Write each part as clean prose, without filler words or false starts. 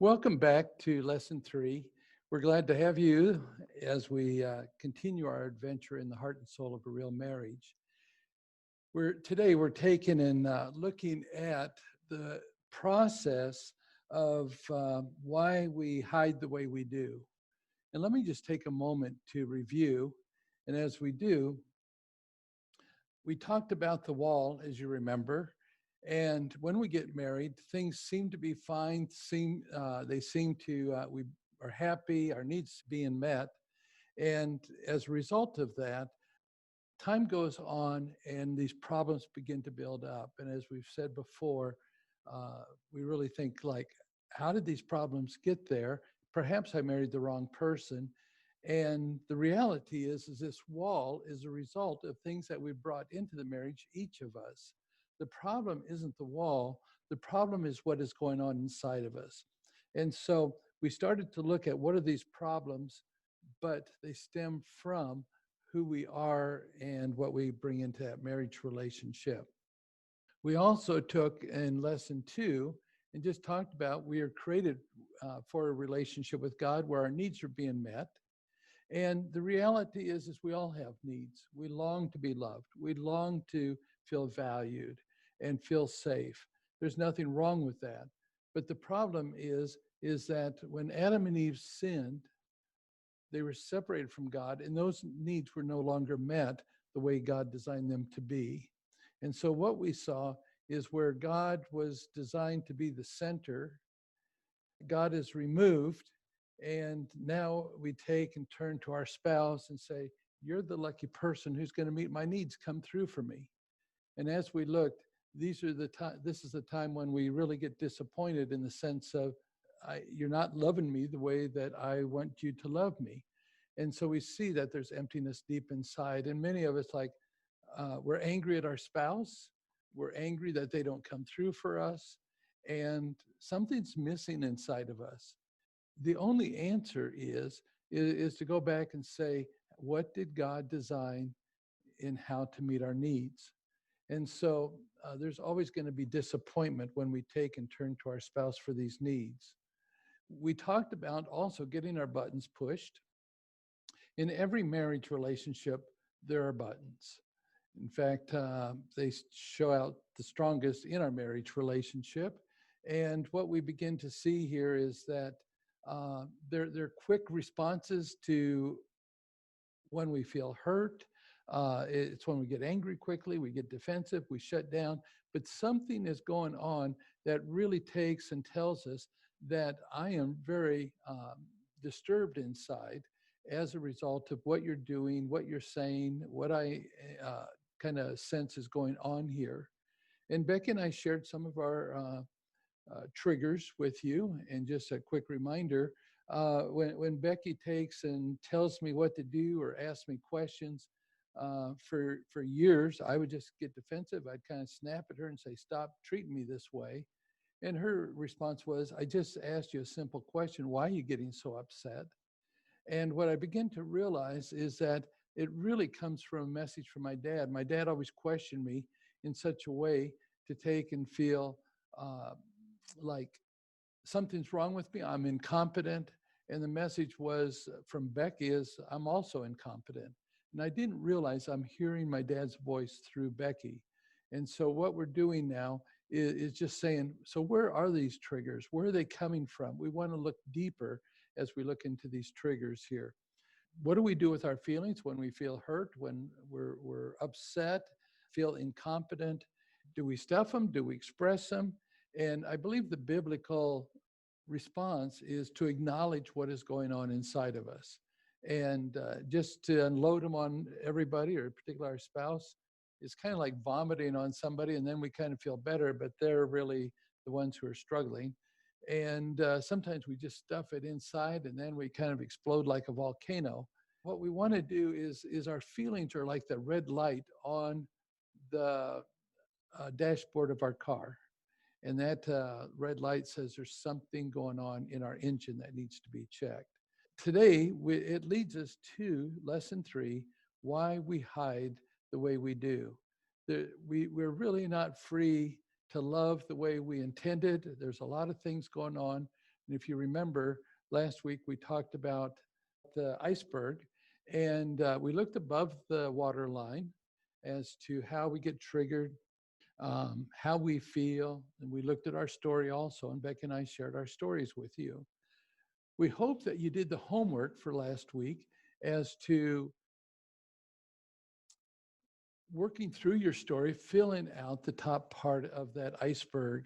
Welcome back to Lesson 3. We're glad to have you as we continue our adventure in the heart and soul of a real marriage. Today we're taking and looking at the process of why we hide the way we do. And let me just take a moment to review. And as we do, we talked about the wall, as you remember. And when we get married, things seem to be fine. They seem to we are happy. Our needs being met, and as a result of that, time goes on, and these problems begin to build up. And as we've said before, we really think like, how did these problems get there? Perhaps I married the wrong person. And the reality is this wall is a result of things that we brought into the marriage, each of us. The problem isn't the wall. The problem is what is going on inside of us. And so we started to look at what are these problems, but they stem from who we are and what we bring into that marriage relationship. We also took in lesson 2 and just talked about we are created for a relationship with God where our needs are being met. And the reality is we all have needs. We long to be loved. We long to feel valued and feel safe. There's nothing wrong with that. But the problem is that when Adam and Eve sinned, they were separated from God, and those needs were no longer met the way God designed them to be. And so what we saw is where God was designed to be the center, God is removed, and now we take and turn to our spouse and say, you're the lucky person who's going to meet my needs. Come through for me. And as we looked, this is the time when we really get disappointed in the sense of, you're not loving me the way that I want you to love me. And so we see that there's emptiness deep inside. And many of us, we're angry at our spouse. We're angry that they don't come through for us. And something's missing inside of us. The only answer is to go back and say, what did God design in how to meet our needs? And so there's always going to be disappointment when we take and turn to our spouse for these needs. We talked about also getting our buttons pushed. In every marriage relationship, there are buttons. In fact, they show out the strongest in our marriage relationship. And what we begin to see here is that they're quick responses to when we feel hurt. It's when we get angry quickly, we get defensive, we shut down. But something is going on that really takes and tells us that I am very disturbed inside as a result of what you're doing, what you're saying, what I kind of sense is going on here. And Becky and I shared some of our triggers with you. And just a quick reminder, when Becky takes and tells me what to do or asks me questions, for years, I would just get defensive. I'd kind of snap at her and say, stop treating me this way. And her response was, I just asked you a simple question. Why are you getting so upset? And what I begin to realize is that it really comes from a message from my dad. My dad always questioned me in such a way to take and feel like something's wrong with me. I'm incompetent. And the message was from Becky is, I'm also incompetent. And I didn't realize I'm hearing my dad's voice through Becky. And so what we're doing now is just saying, so where are these triggers? Where are they coming from? We want to look deeper as we look into these triggers here. What do we do with our feelings when we feel hurt, when we're upset, feel incompetent? Do we stuff them? Do we express them? And I believe the biblical response is to acknowledge what is going on inside of us. And just to unload them on everybody, or particularly our spouse, is kind of like vomiting on somebody, and then we kind of feel better, but they're really the ones who are struggling. And sometimes we just stuff it inside, and then we kind of explode like a volcano. What we want to do is our feelings are like the red light on the dashboard of our car. And that red light says there's something going on in our engine that needs to be checked. Today, it leads us to lesson 3, why we hide the way we do. We're really not free to love the way we intended. There's a lot of things going on. And if you remember, last week we talked about the iceberg, and we looked above the water line as to how we get triggered, how we feel. And we looked at our story also, and Becky and I shared our stories with you. We hope that you did the homework for last week as to working through your story, filling out the top part of that iceberg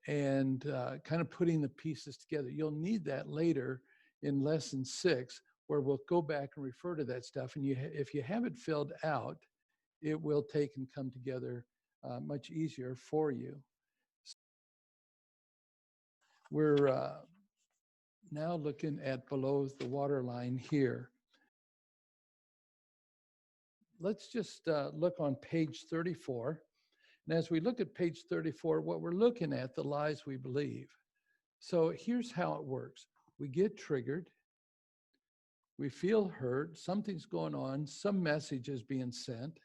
and kind of putting the pieces together. You'll need that later in lesson 6, where we'll go back and refer to that stuff. And if you have it filled out, it will take and come together much easier for you. We're now looking at below the waterline here. Let's just look on page 34. And as we look at page 34, what we're looking at, the lies we believe. So here's how it works. We get triggered. We feel hurt. Something's going on. Some message is being sent.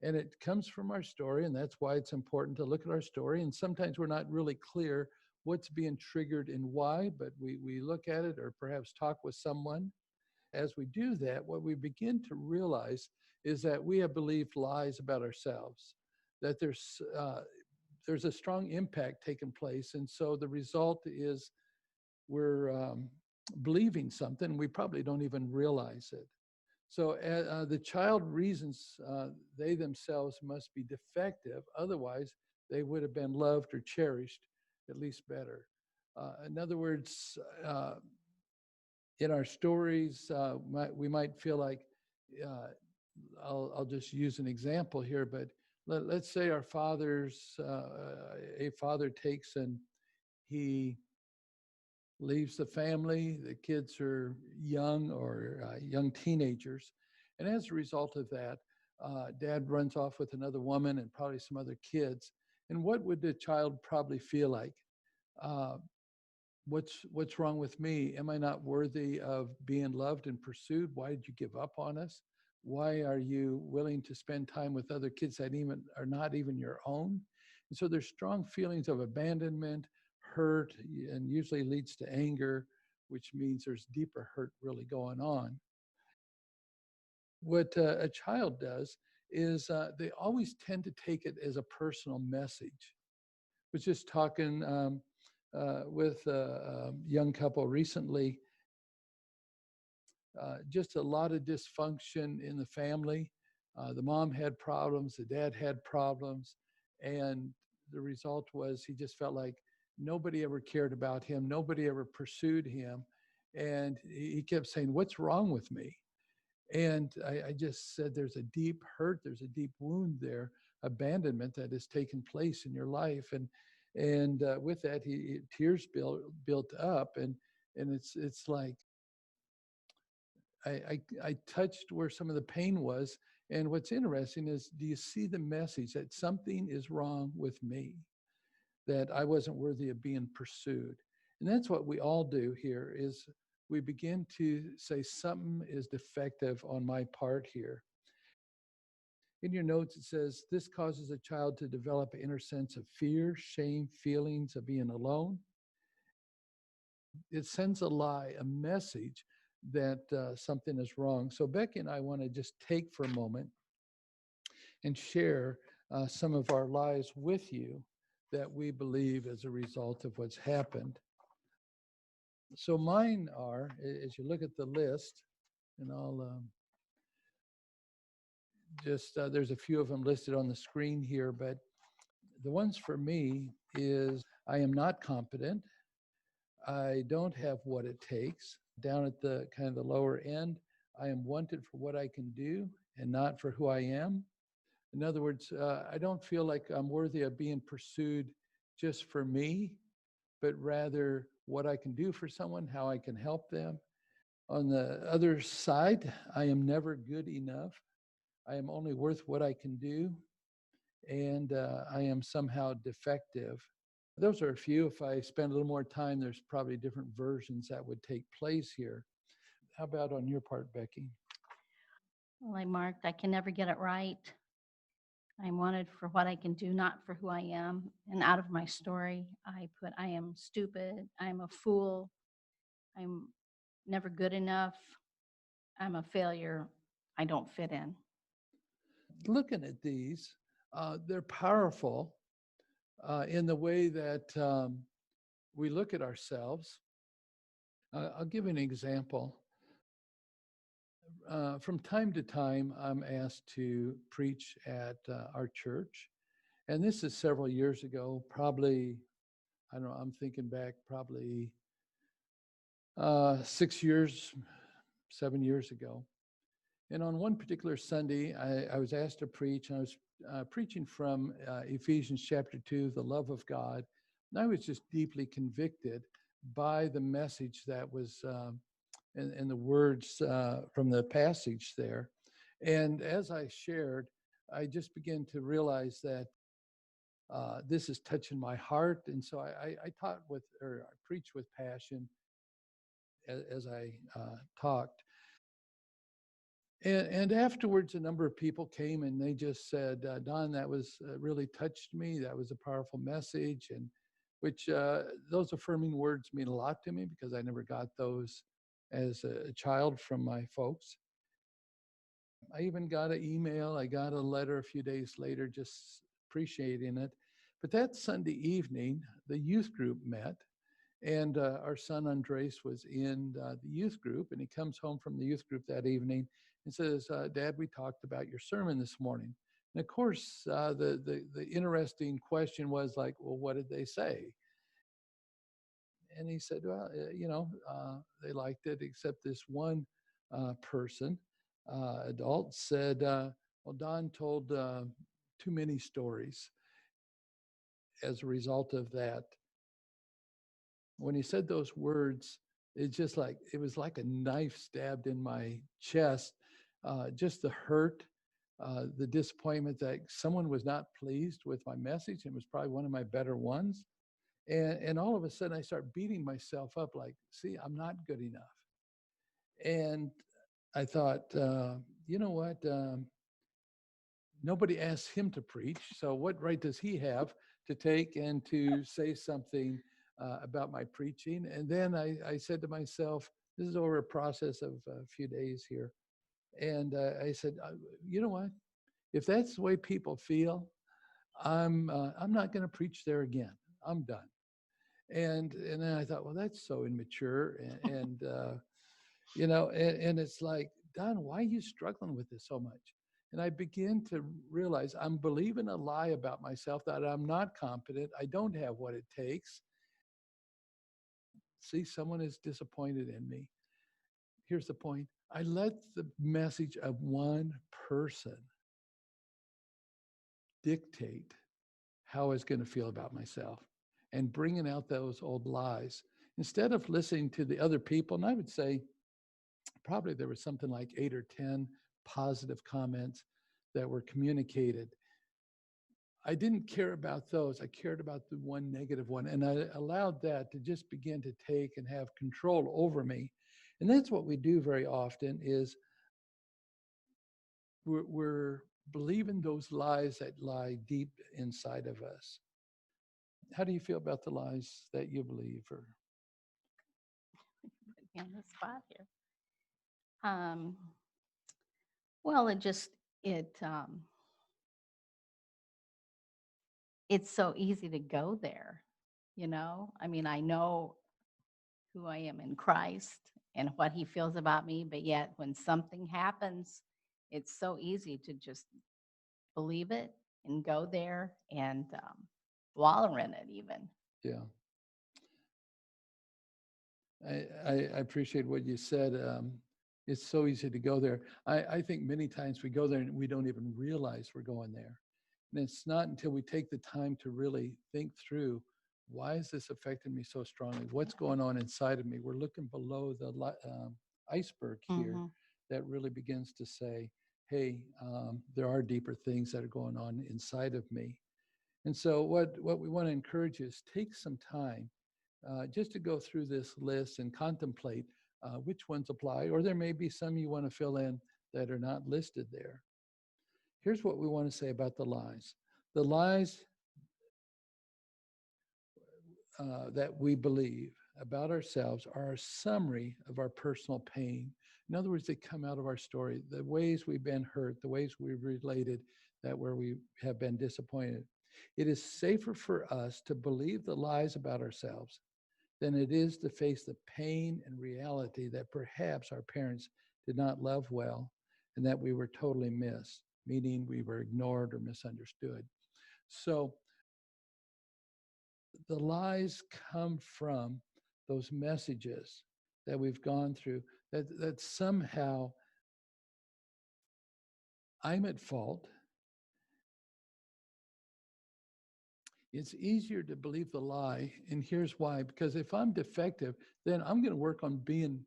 And it comes from our story. And that's why it's important to look at our story. And sometimes we're not really clear what's being triggered and why, but we look at it or perhaps talk with someone. As we do that, what we begin to realize is that we have believed lies about ourselves, that there's a strong impact taking place. And so the result is we're believing something. We probably don't even realize it. So the child reasons they themselves must be defective. Otherwise, they would have been loved or cherished at least better. In other words, in our stories, we might feel like, I'll just use an example here, but let's say a father takes and he leaves the family, the kids are young or young teenagers. And as a result of that, dad runs off with another woman and probably some other kids. And what would the child probably feel like? Uh, what's wrong with me? Am I not worthy of being loved and pursued? Why did you give up on us? Why are you willing to spend time with other kids that even are not even your own? And so there's strong feelings of abandonment, hurt, and usually leads to anger, which means there's deeper hurt really going on. What a child does is they always tend to take it as a personal message. Was just talking with a young couple recently, just a lot of dysfunction in the family. The mom had problems, the dad had problems, and the result was he just felt like nobody ever cared about him, nobody ever pursued him, and he kept saying, "What's wrong with me?" And I just said, there's a deep hurt, there's a deep wound there, abandonment that has taken place in your life, and with that, tears built up, and it's like I touched where some of the pain was. And what's interesting is, do you see the message that something is wrong with me, that I wasn't worthy of being pursued? And that's what we all do here is we begin to say something is defective on my part here. In your notes, it says this causes a child to develop an inner sense of fear, shame, feelings of being alone. It sends a lie, a message that something is wrong. So Becky and I want to just take for a moment and share some of our lies with you that we believe as a result of what's happened. So mine are, as you look at the list, and I'll there's a few of them listed on the screen here, but the ones for me is I am not competent. I don't have what it takes. Down at the kind of the lower end, I am wanted for what I can do and not for who I am. In other words, I don't feel like I'm worthy of being pursued just for me, but rather what I can do for someone, how I can help them. On the other side, I am never good enough. I am only worth what I can do, and I am somehow defective. Those are a few. If I spend a little more time, there's probably different versions that would take place here. How about on your part, Becky? Well, I marked, I can never get it right. I'm wanted for what I can do, not for who I am. And out of my story, I put, I am stupid. I'm a fool. I'm never good enough. I'm a failure. I don't fit in. Looking at these, they're powerful in the way that we look at ourselves. I'll give an example. From time to time, I'm asked to preach at our church. And this is several years ago, probably, I don't know, I'm thinking back probably 6 years, 7 years ago. And on one particular Sunday, I was asked to preach, and I was preaching from Ephesians chapter 2, the love of God. And I was just deeply convicted by the message that was and the words from the passage there. And as I shared, I just began to realize that this is touching my heart. And so I taught with, or I preached with passion as I talked. And afterwards, a number of people came and they just said, Don, that was really touched me. That was a powerful message. And which those affirming words mean a lot to me because I never got those as a child from my folks. I even got an email. I got a letter a few days later just appreciating it. But that Sunday evening, the youth group met, and our son Andres was in the youth group, and he comes home from the youth group that evening and says, Dad, we talked about your sermon this morning. And of course, the interesting question was like, well, what did they say? And he said, well, they liked it, except this one person, adult, said, well, Don told too many stories. As a result of that, when he said those words, it was like a knife stabbed in my chest. Just the hurt, the disappointment that someone was not pleased with my message. It was probably one of my better ones. And all of a sudden, I start beating myself up like, see, I'm not good enough. And I thought, you know what? Nobody asked him to preach. So what right does he have to take and to say something about my preaching? And then I said to myself, this is over a process of a few days here. And I said, you know what? If that's the way people feel, I'm not going to preach there again. I'm done. And then I thought, well, that's so immature, and it's like, Don, why are you struggling with this so much? And I begin to realize I'm believing a lie about myself that I'm not competent. I don't have what it takes. See, someone is disappointed in me. Here's the point. I let the message of one person dictate how I was going to feel about myself and bringing out those old lies instead of listening to the other people. And I would say probably there was something like 8 or 10 positive comments that were communicated. I didn't care about those. I cared about the one negative one. And I allowed that to just begin to take and have control over me. And that's what we do very often is we're believing those lies that lie deep inside of us. How do you feel about the lies that you believe? Or Put me on the spot here. Um, well, it it's so easy to go there, you know. I mean, I know who I am in Christ and what He feels about me, but yet when something happens, it's so easy to just believe it and go there and wallow in it, even. yeah, I appreciate what you said. It's so easy to go there. I think many times we go there and we don't even realize we're going there. And it's not until we take the time to really think through, why is this affecting me so strongly? What's going on inside of me? We're looking below the iceberg here Hmm. that really begins to say, hey, there are deeper things that are going on inside of me. And so what we want to encourage is take some time just to go through this list and contemplate which ones apply, or there may be some you want to fill in that are not listed there. Here's what we want to say about the lies. The lies that we believe about ourselves are a summary of our personal pain. In other words, they come out of our story, the ways we've been hurt, the ways we've related, that where we have been disappointed. It is safer for us to believe the lies about ourselves than it is to face the pain and reality that perhaps our parents did not love well and that we were totally missed, meaning we were ignored or misunderstood. So the lies come from those messages that we've gone through, that somehow I'm at fault. It's easier to believe the lie. And here's why: because if I'm defective, then I'm going to work on being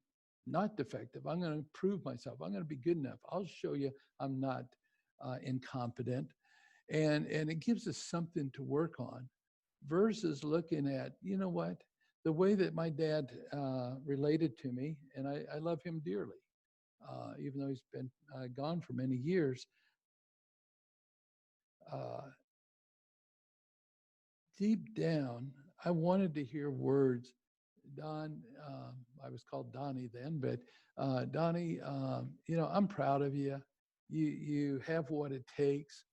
not defective. I'm going to improve myself. I'm going to be good enough. I'll show you I'm not incompetent. And it gives us something to work on versus looking at, you know what, the way that my dad related to me, and I love him dearly, even though he's been gone for many years. Uh, Deep down, I wanted to hear words. Don, I was called Donnie then, but Donnie, I'm proud of you. You have what it takes.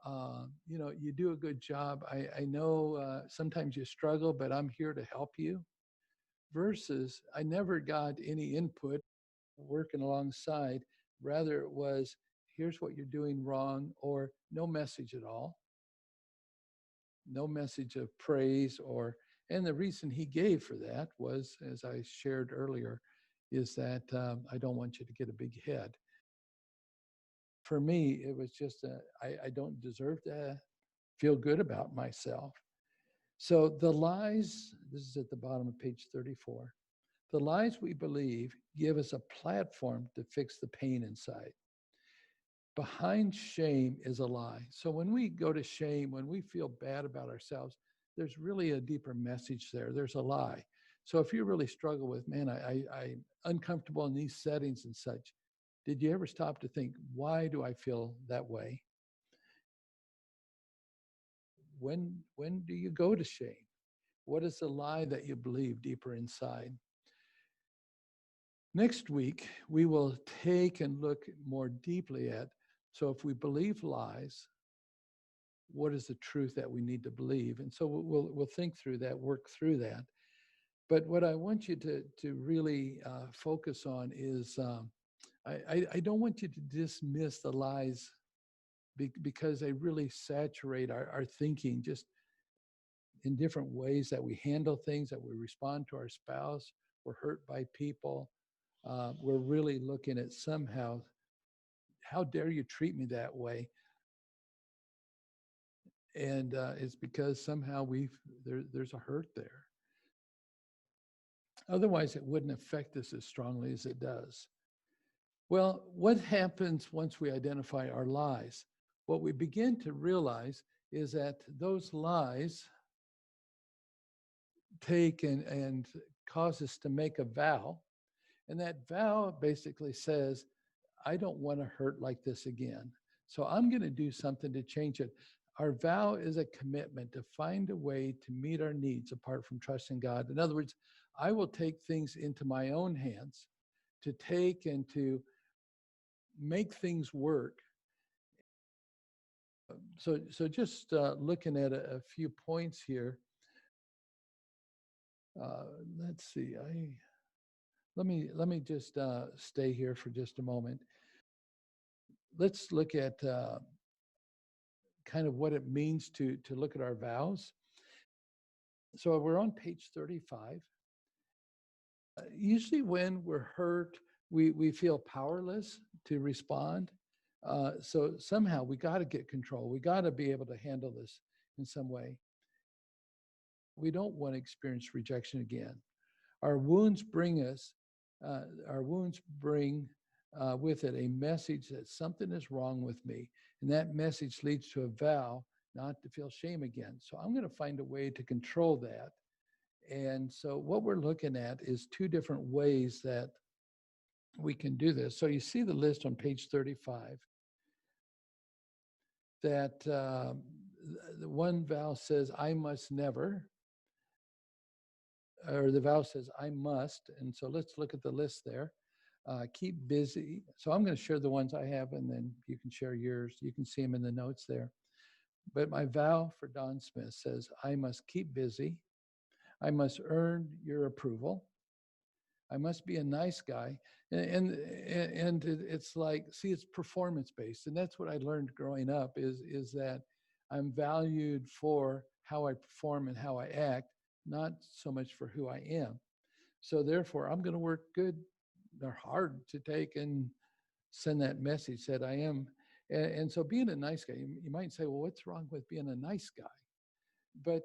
You do a good job. I know sometimes you struggle, but I'm here to help you. Versus, I never got any input working alongside. Rather, it was, here's what you're doing wrong, or no message at all, no message of praise. And the reason he gave for that was, as I shared earlier, is that I don't want you to get a big head. For me, it was just I don't deserve to feel good about myself. So the lies, this is at the bottom of page 34, the lies we believe give us a platform to fix the pain inside. Behind shame is a lie. So when we go to shame, when we feel bad about ourselves, there's really a deeper message there. There's a lie. So if you really struggle with, man, I'm uncomfortable in these settings and such, did you ever stop to think, why do I feel that way? When do you go to shame? What is the lie that you believe deeper inside? Next week, we will take and look more deeply at, so if we believe lies, what is the truth that we need to believe? And so we'll think through that, work through that. But what I want you to really focus on is I don't want you to dismiss the lies because they really saturate our thinking just in different ways that we handle things, that we respond to our spouse, we're hurt by people. We're really looking at somehow, how dare you treat me that way? And it's because somehow there's a hurt there. Otherwise, it wouldn't affect us as strongly as it does. Well, what happens once we identify our lies? What we begin to realize is that those lies take and cause us to make a vow. And that vow basically says, I don't want to hurt like this again. So I'm going to do something to change it. Our vow is a commitment to find a way to meet our needs apart from trusting God. In other words, I will take things into my own hands to take and to make things work. So just looking at a few points here. Let's see. Let me just stay here for just a moment. Let's look at kind of what it means to look at our vows. So we're on page 35. Usually when we're hurt, we feel powerless to respond. So somehow we got to get control. We got to be able to handle this in some way. We don't want to experience rejection again. Our wounds bring us, our wounds bring with it a message that something is wrong with me. And that message leads to a vow not to feel shame again. So I'm going to find a way to control that. And so what we're looking at is two different ways that we can do this. So you see the list on page 35. that the one vow says, I must never, or the vow says, I must. And so let's look at the list there. Keep busy. So I'm going to share the ones I have, and then you can share yours. You can see them in the notes there. But my vow for Don Smith says, I must keep busy. I must earn your approval. I must be a nice guy. It's like, see, it's performance based. And that's what I learned growing up is that I'm valued for how I perform and how I act, not so much for who I am. So therefore, I'm going to work good or hard to take and send that message that I am. And so being a nice guy, you might say, well, what's wrong with being a nice guy? But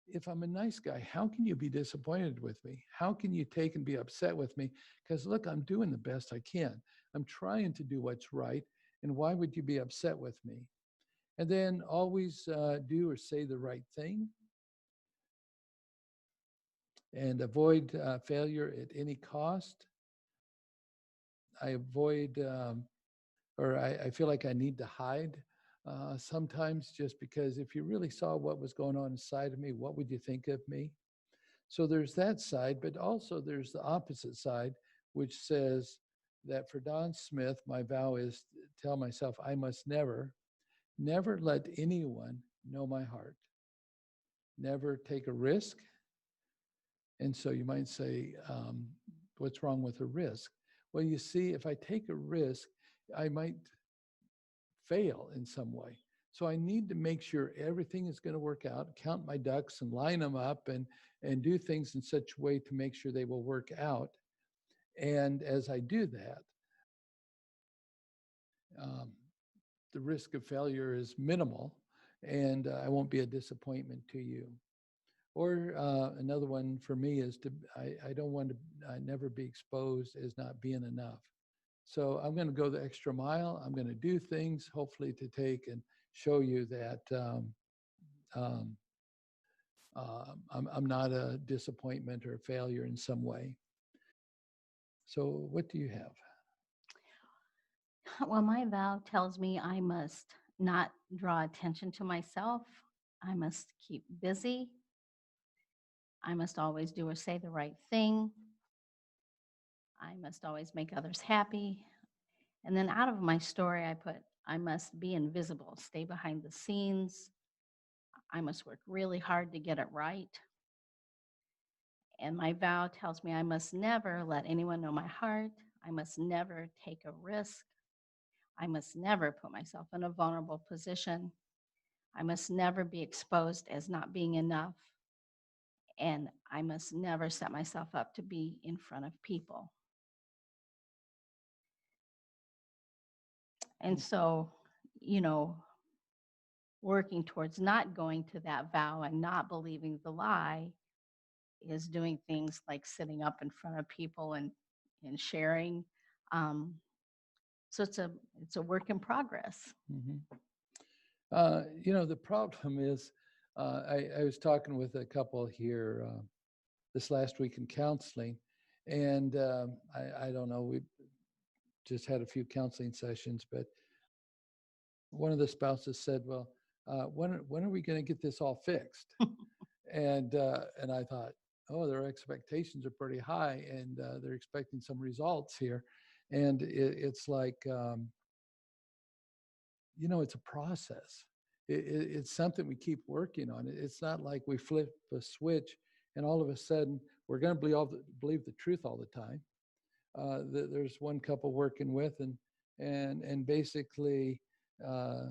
if I'm a nice guy, how can you be disappointed with me? How can you take and be upset with me? Because look, I'm doing the best I can. I'm trying to do what's right. And why would you be upset with me? And then always do or say the right thing and avoid failure at any cost. I avoid, or I feel like I need to hide sometimes just because if you really saw what was going on inside of me, what would you think of me? So there's that side, but also there's the opposite side, which says that for Don Smith, my vow is to tell myself I must never let anyone know my heart, never take a risk. And so you might say, what's wrong with a risk? Well, you see, if I take a risk, I might fail in some way. So I need to make sure everything is going to work out, count my ducks and line them up and do things in such a way to make sure they will work out. And as I do that, um, the risk of failure is minimal and I won't be a disappointment to you. Or another one for me is I don't want to never be exposed as not being enough. So I'm going to go the extra mile. I'm going to do things, hopefully, to take and show you that um, I'm not a disappointment or a failure in some way. So, what do you have? Well, my vow tells me I must not draw attention to myself. I must keep busy. I must always do or say the right thing. I must always make others happy. And then out of my story, I put, I must be invisible, stay behind the scenes. I must work really hard to get it right. And my vow tells me I must never let anyone know my heart. I must never take a risk. I must never put myself in a vulnerable position. I must never be exposed as not being enough. And I must never set myself up to be in front of people. And so, you know, working towards not going to that vow and not believing the lie is doing things like sitting up in front of people and sharing. Um, so it's a work in progress. Mm-hmm. The problem is, I was talking with a couple here this last week in counseling, and I don't know, we just had a few counseling sessions, but one of the spouses said, "Well, when are we going to get this all fixed?" And I thought, oh, their expectations are pretty high, and they're expecting some results here, and it's like it's a process. It's something we keep working on. It's not like we flip a switch and all of a sudden we're going to believe the truth all the time. There's one couple working with, and basically uh,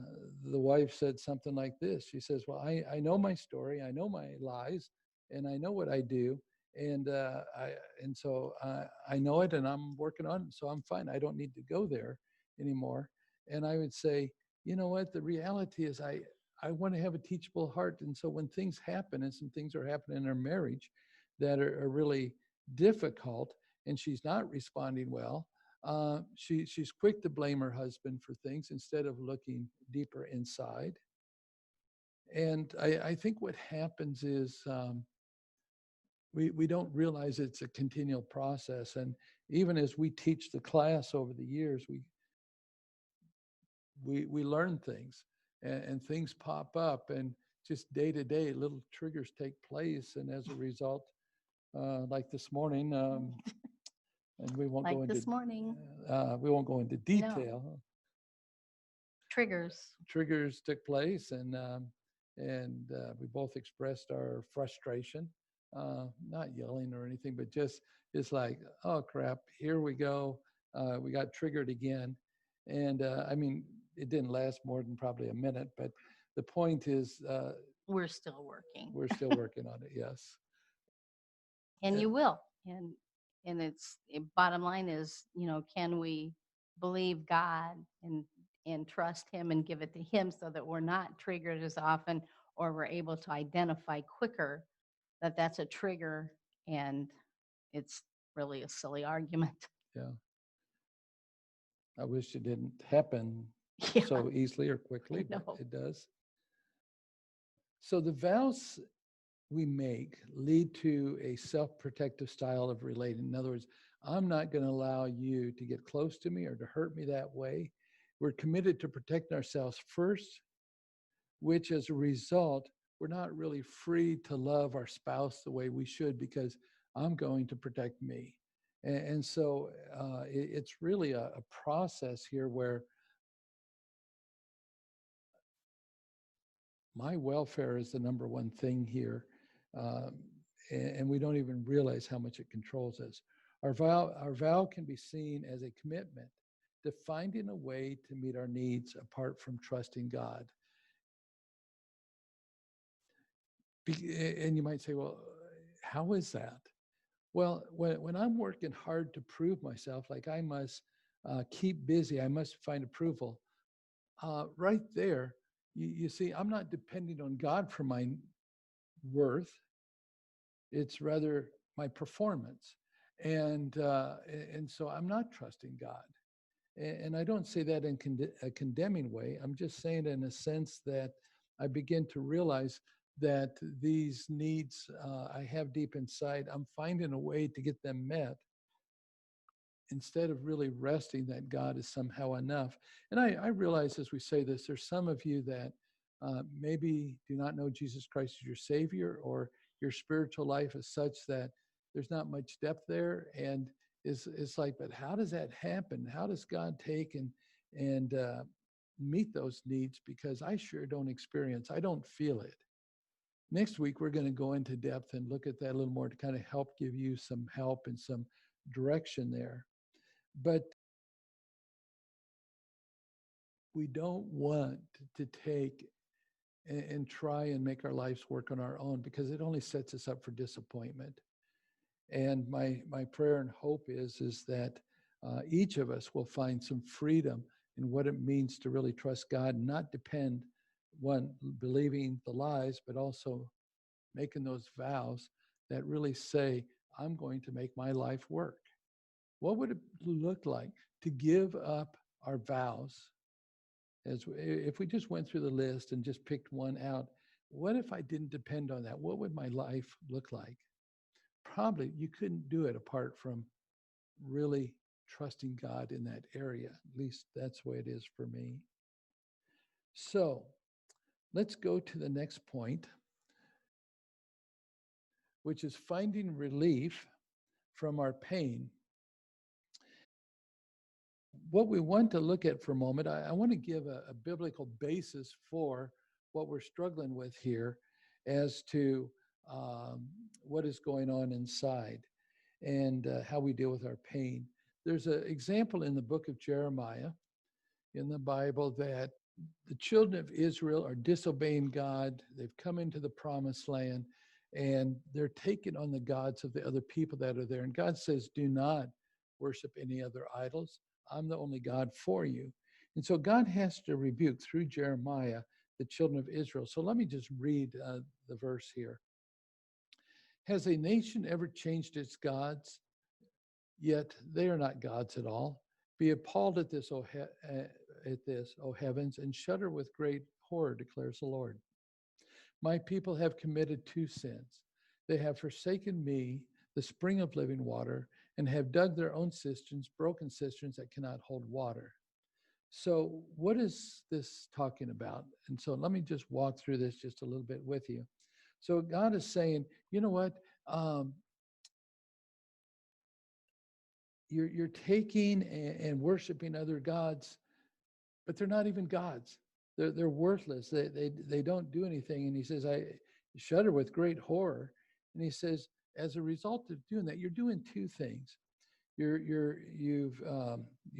the wife said something like this. She says, "Well, I know my story, I know my lies, and I know what I do, and so I know it, and I'm working on it, so I'm fine. I don't need to go there anymore." And I would say, you know what? The reality is, I want to have a teachable heart, and so when things happen, and some things are happening in our marriage that are really difficult and she's not responding well, she's quick to blame her husband for things instead of looking deeper inside. And I think what happens is we don't realize it's a continual process. And even as we teach the class over the years, we learn things. and things pop up, and just day to day, little triggers take place. And as a result, like this morning, and Like this morning. we won't go into No, detail. triggers. Triggers took place, and we both expressed our frustration, not yelling or anything, but just it's like, oh crap, here we go. We got triggered again, and I mean, it didn't last more than probably a minute, but the point is, We're still working. we're still working on it. Yes. And And you will. And bottom line is, can we believe God and trust him and give it to him so that we're not triggered as often, or we're able to identify quicker that that's a trigger and it's really a silly argument. yeah, I wish it didn't happen Yeah, so easily or quickly, I but know. it does. So the vows we make lead to a self-protective style of relating. In other words, I'm not going to allow you to get close to me or to hurt me that way. We're committed to protecting ourselves first, which as a result, we're not really free to love our spouse the way we should because I'm going to protect me. And so it's really a process here where my welfare is the number one thing here. Um, and we don't even realize how much it controls us. Our vow can be seen as a commitment to finding a way to meet our needs apart from trusting God. And you might say, well, how is that? Well, when I'm working hard to prove myself, like I must keep busy, I must find approval, right there, you see, I'm not depending on God for my worth. It's rather my performance. And so I'm not trusting God. And I don't say that in a condemning way. I'm just saying in a sense that I begin to realize that these needs I have deep inside, I'm finding a way to get them met instead of really resting that God is somehow enough. And I realize as we say this, there's some of you that maybe do not know Jesus Christ as your Savior, or your spiritual life is such that there's not much depth there. And it's like, but how does that happen? How does God take and meet those needs? Because I sure don't experience, I don't feel it. Next week, we're going to go into depth and look at that a little more to kind of help give you some help and some direction there. But we don't want to take and try and make our lives work on our own, because it only sets us up for disappointment. And my prayer and hope is that each of us will find some freedom in what it means to really trust God and not depend, one, believing the lies, but also making those vows that really say, I'm going to make my life work. What would it look like to give up our vows? As if we just went through the list and just picked one out, what if I didn't depend on that? What would my life look like? Probably you couldn't do it apart from really trusting God in that area. At least that's the way it is for me. So let's go to the next point, which is finding relief from our pain. What we want to look at for a moment, I want to give a biblical basis for what we're struggling with here as to what is going on inside and how we deal with our pain. There's an example in the book of Jeremiah in the Bible that the children of Israel are disobeying God. They've come into the promised land and they're taking on the gods of the other people that are there. And God says, do not worship any other idols. I'm the only God for you. And so God has to rebuke through Jeremiah the children of Israel. So let me just read the verse here. Has a nation ever changed its gods? Yet they are not gods at all. Be appalled at this, O heavens, and shudder with great horror, declares the Lord. My people have committed two sins. They have forsaken me, the spring of living water, and have dug their own cisterns, broken cisterns that cannot hold water. So, what is this talking about? And so, let me just walk through this just a little bit with you. So, God is saying, you know what? Um, you're taking and worshiping other gods, but they're not even gods. They're worthless. They don't do anything. And he says, I shudder with great horror. And he says, as a result of doing that, you're doing two things. You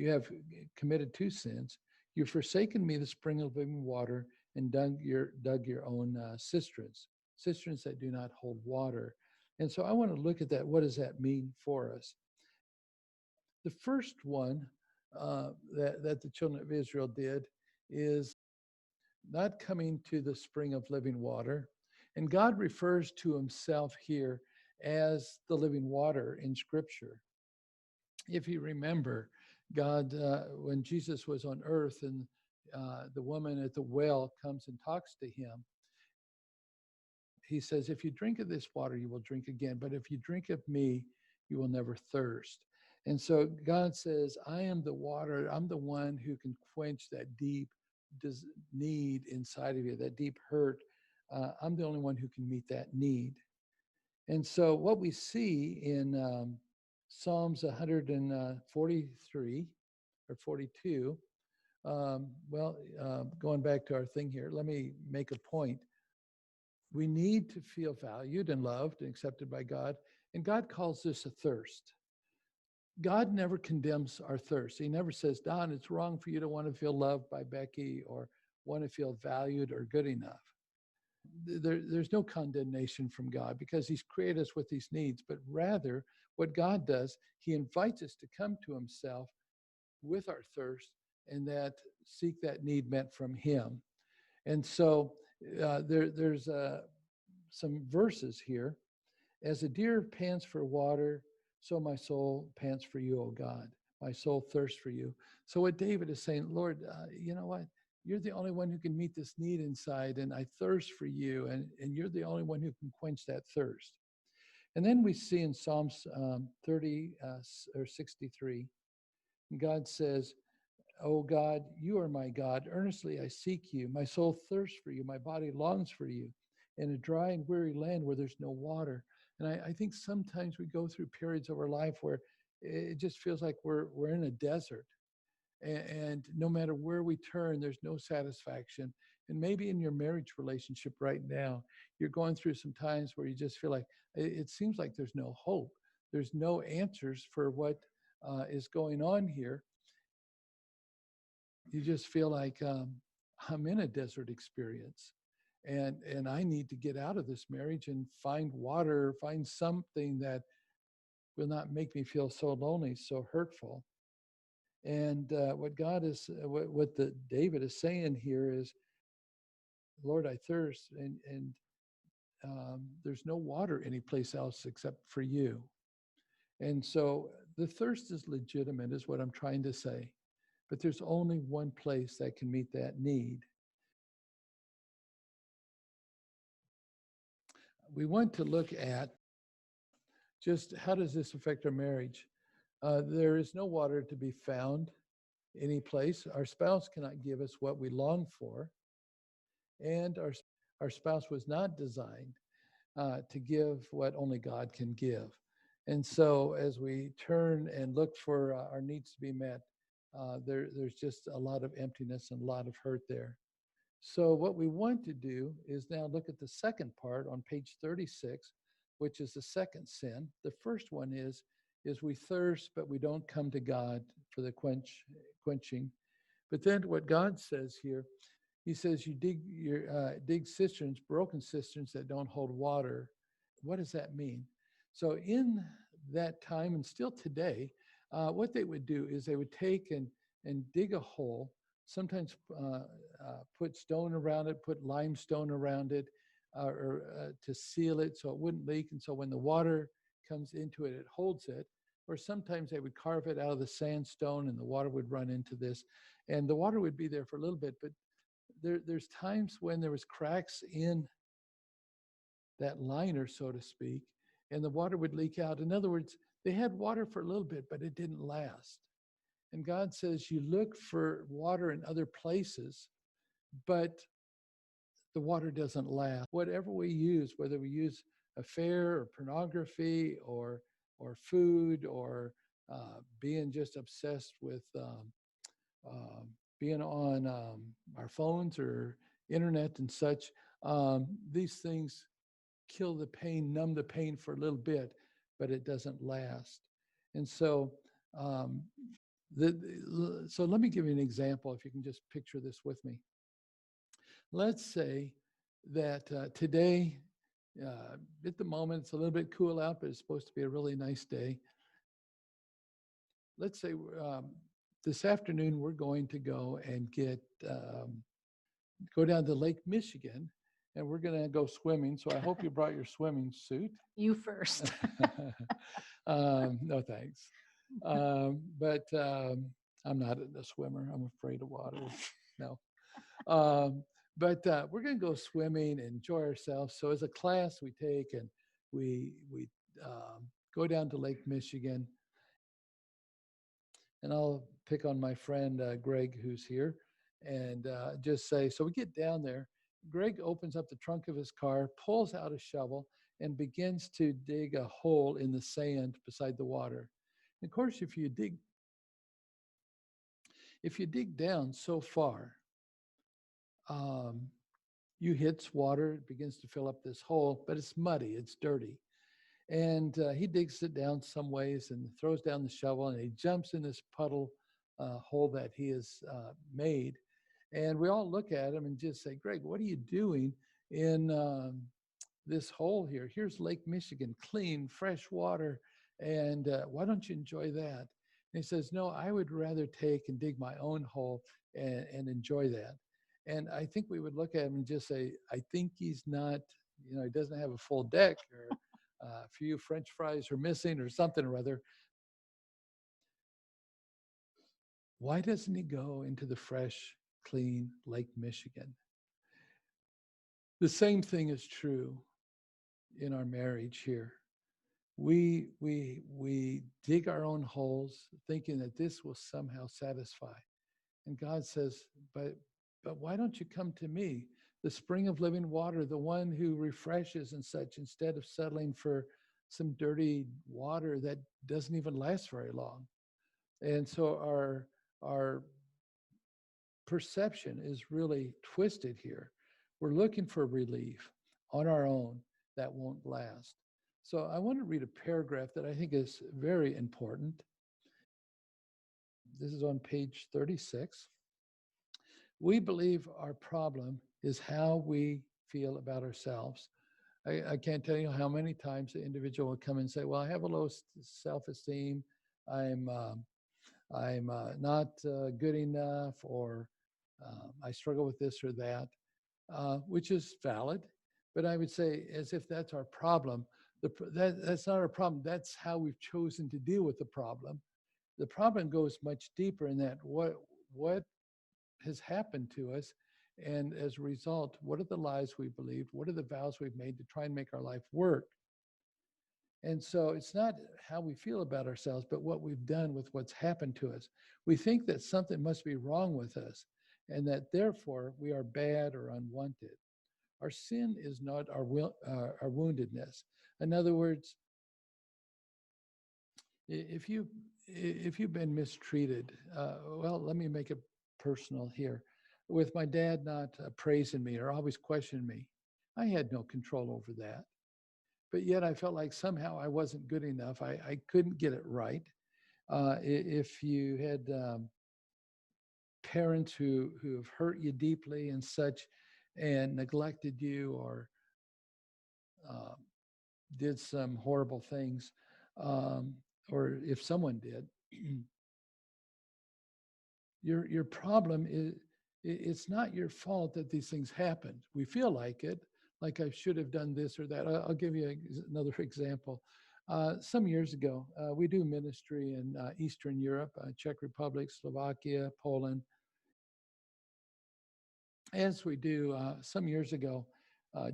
have committed two sins. You've forsaken me, the spring of living water, and dug your own cisterns that do not hold water. And so I want to look at that. What does that mean for us? The first one that the children of Israel did is not coming to the spring of living water. And God refers to himself here as the living water in Scripture. If you remember, God, when Jesus was on earth and the woman at the well comes and talks to him, he says, if you drink of this water, you will drink again. But if you drink of me, you will never thirst. And so God says, I am the water. I'm the one who can quench that deep need inside of you, that deep hurt. I'm the only one who can meet that need. And so what we see in Psalms 143 or 42, going back to our thing here, let me make a point. We need to feel valued and loved and accepted by God. And God calls this a thirst. God never condemns our thirst. He never says, Don, it's wrong for you to want to feel loved by Becky or want to feel valued or good enough. There's no condemnation from God because he's created us with these needs, but rather what God does, he invites us to come to himself with our thirst and that seek that need met from him. And so there's some verses here. As a deer pants for water, so my soul pants for you, O God. My soul thirsts for you. So what David is saying, Lord, you know what? You're the only one who can meet this need inside, and I thirst for you, and you're the only one who can quench that thirst. And then we see in Psalms 30 or 63, God says, O God, you are my God. Earnestly I seek you. My soul thirsts for you. My body longs for you in a dry and weary land where there's no water. And I think sometimes we go through periods of our life where it just feels like we're in a desert. And no matter where we turn, there's no satisfaction. And maybe in your marriage relationship right now, you're going through some times where you just feel like it seems like there's no hope. There's no answers for what is going on here. You just feel like I'm in a desert experience, and I need to get out of this marriage and find water, find something that will not make me feel so lonely, so hurtful. And what God is, what the David is saying here is, Lord, I thirst, and there's no water anyplace else except for you. And so the thirst is legitimate, is what I'm trying to say. But there's only one place that can meet that need. We want to look at just how does this affect our marriage? There is no water to be found any place. Our spouse cannot give us what we long for, and our spouse was not designed to give what only God can give. And so, as we turn and look for our needs to be met, there's just a lot of emptiness and a lot of hurt there. So what we want to do is now look at the second part on page 36, which is the second sin. The first one is we thirst, but we don't come to God for the quenching. But then what God says here, he says you dig cisterns, broken cisterns that don't hold water. What does that mean? So in that time and still today, what they would do is they would take and dig a hole, sometimes put stone around it, put limestone around it, or to seal it so it wouldn't leak. And so when the water comes into it, it holds it. Or sometimes they would carve it out of the sandstone and the water would run into this. And the water would be there for a little bit, but there's times when there was cracks in that liner, so to speak, and the water would leak out. In other words, they had water for a little bit, but it didn't last. And God says you look for water in other places, but the water doesn't last. Whatever we use, whether we use affair or pornography or food or being just obsessed with um, being on our phones or internet and such, these things kill the pain, numb the pain for a little bit, but it doesn't last. And so, um, so let me give you an example. If you can just picture this with me. Let's say that today, at the moment, it's a little bit cool out, but it's supposed to be a really nice day. Let's say this afternoon we're going to go and go down to Lake Michigan, and we're going to go swimming. So I hope you brought your swimming suit. You first. No thanks. But I'm not a swimmer. I'm afraid of water. No. But we're going to go swimming and enjoy ourselves. So as a class, we take and we go down to Lake Michigan, and I'll pick on my friend Greg, who's here, and just say, so we get down there. Greg opens up the trunk of his car, pulls out a shovel, and begins to dig a hole in the sand beside the water. And of course, if you dig down so far, um, you hit water, it begins to fill up this hole, but it's muddy, it's dirty. And he digs it down some ways and throws down the shovel, and he jumps in this puddle hole that he has made. And we all look at him and just say, Greg, what are you doing in this hole here? Here's Lake Michigan, clean, fresh water. And why don't you enjoy that? And he says, no, I would rather take and dig my own hole and enjoy that. And I think we would look at him and just say, I think he's not, he doesn't have a full deck, or a few French fries are missing or something or other. Why doesn't he go into the fresh, clean Lake Michigan? The same thing is true in our marriage here. We dig our own holes thinking that this will somehow satisfy. And God says, but why don't you come to me, the spring of living water, the one who refreshes and such, instead of settling for some dirty water that doesn't even last very long. And so our perception is really twisted here. We're looking for relief on our own that won't last. So I want to read a paragraph that I think is very important. This is on page 36. We believe our problem is how we feel about ourselves. I can't tell you how many times the individual will come and say, well, I have a low self-esteem. I'm not good enough, or I struggle with this or that, which is valid. But I would say, as if that's our problem, that's not our problem. That's how we've chosen to deal with the problem. The problem goes much deeper in that what has happened to us, and as a result, what are the lies we believed? What are the vows we've made to try and make our life work? And so it's not how we feel about ourselves, but what we've done with what's happened to us. We think that something must be wrong with us, and that therefore we are bad or unwanted. Our sin is not our woundedness. In other words, if you've been mistreated, well, let me make it personal here. With my dad not praising me or always questioning me, I had no control over that. But yet I felt like somehow I wasn't good enough. I couldn't get it right. If you had parents who have hurt you deeply and such, and neglected you, or uh, did some horrible things, um, or if someone did, your problem is, it's not your fault that these things happened. We feel like I should have done this or that. I'll give you another example. Some years ago, we do ministry in Eastern Europe, Czech Republic, Slovakia, Poland. As we do, some years ago,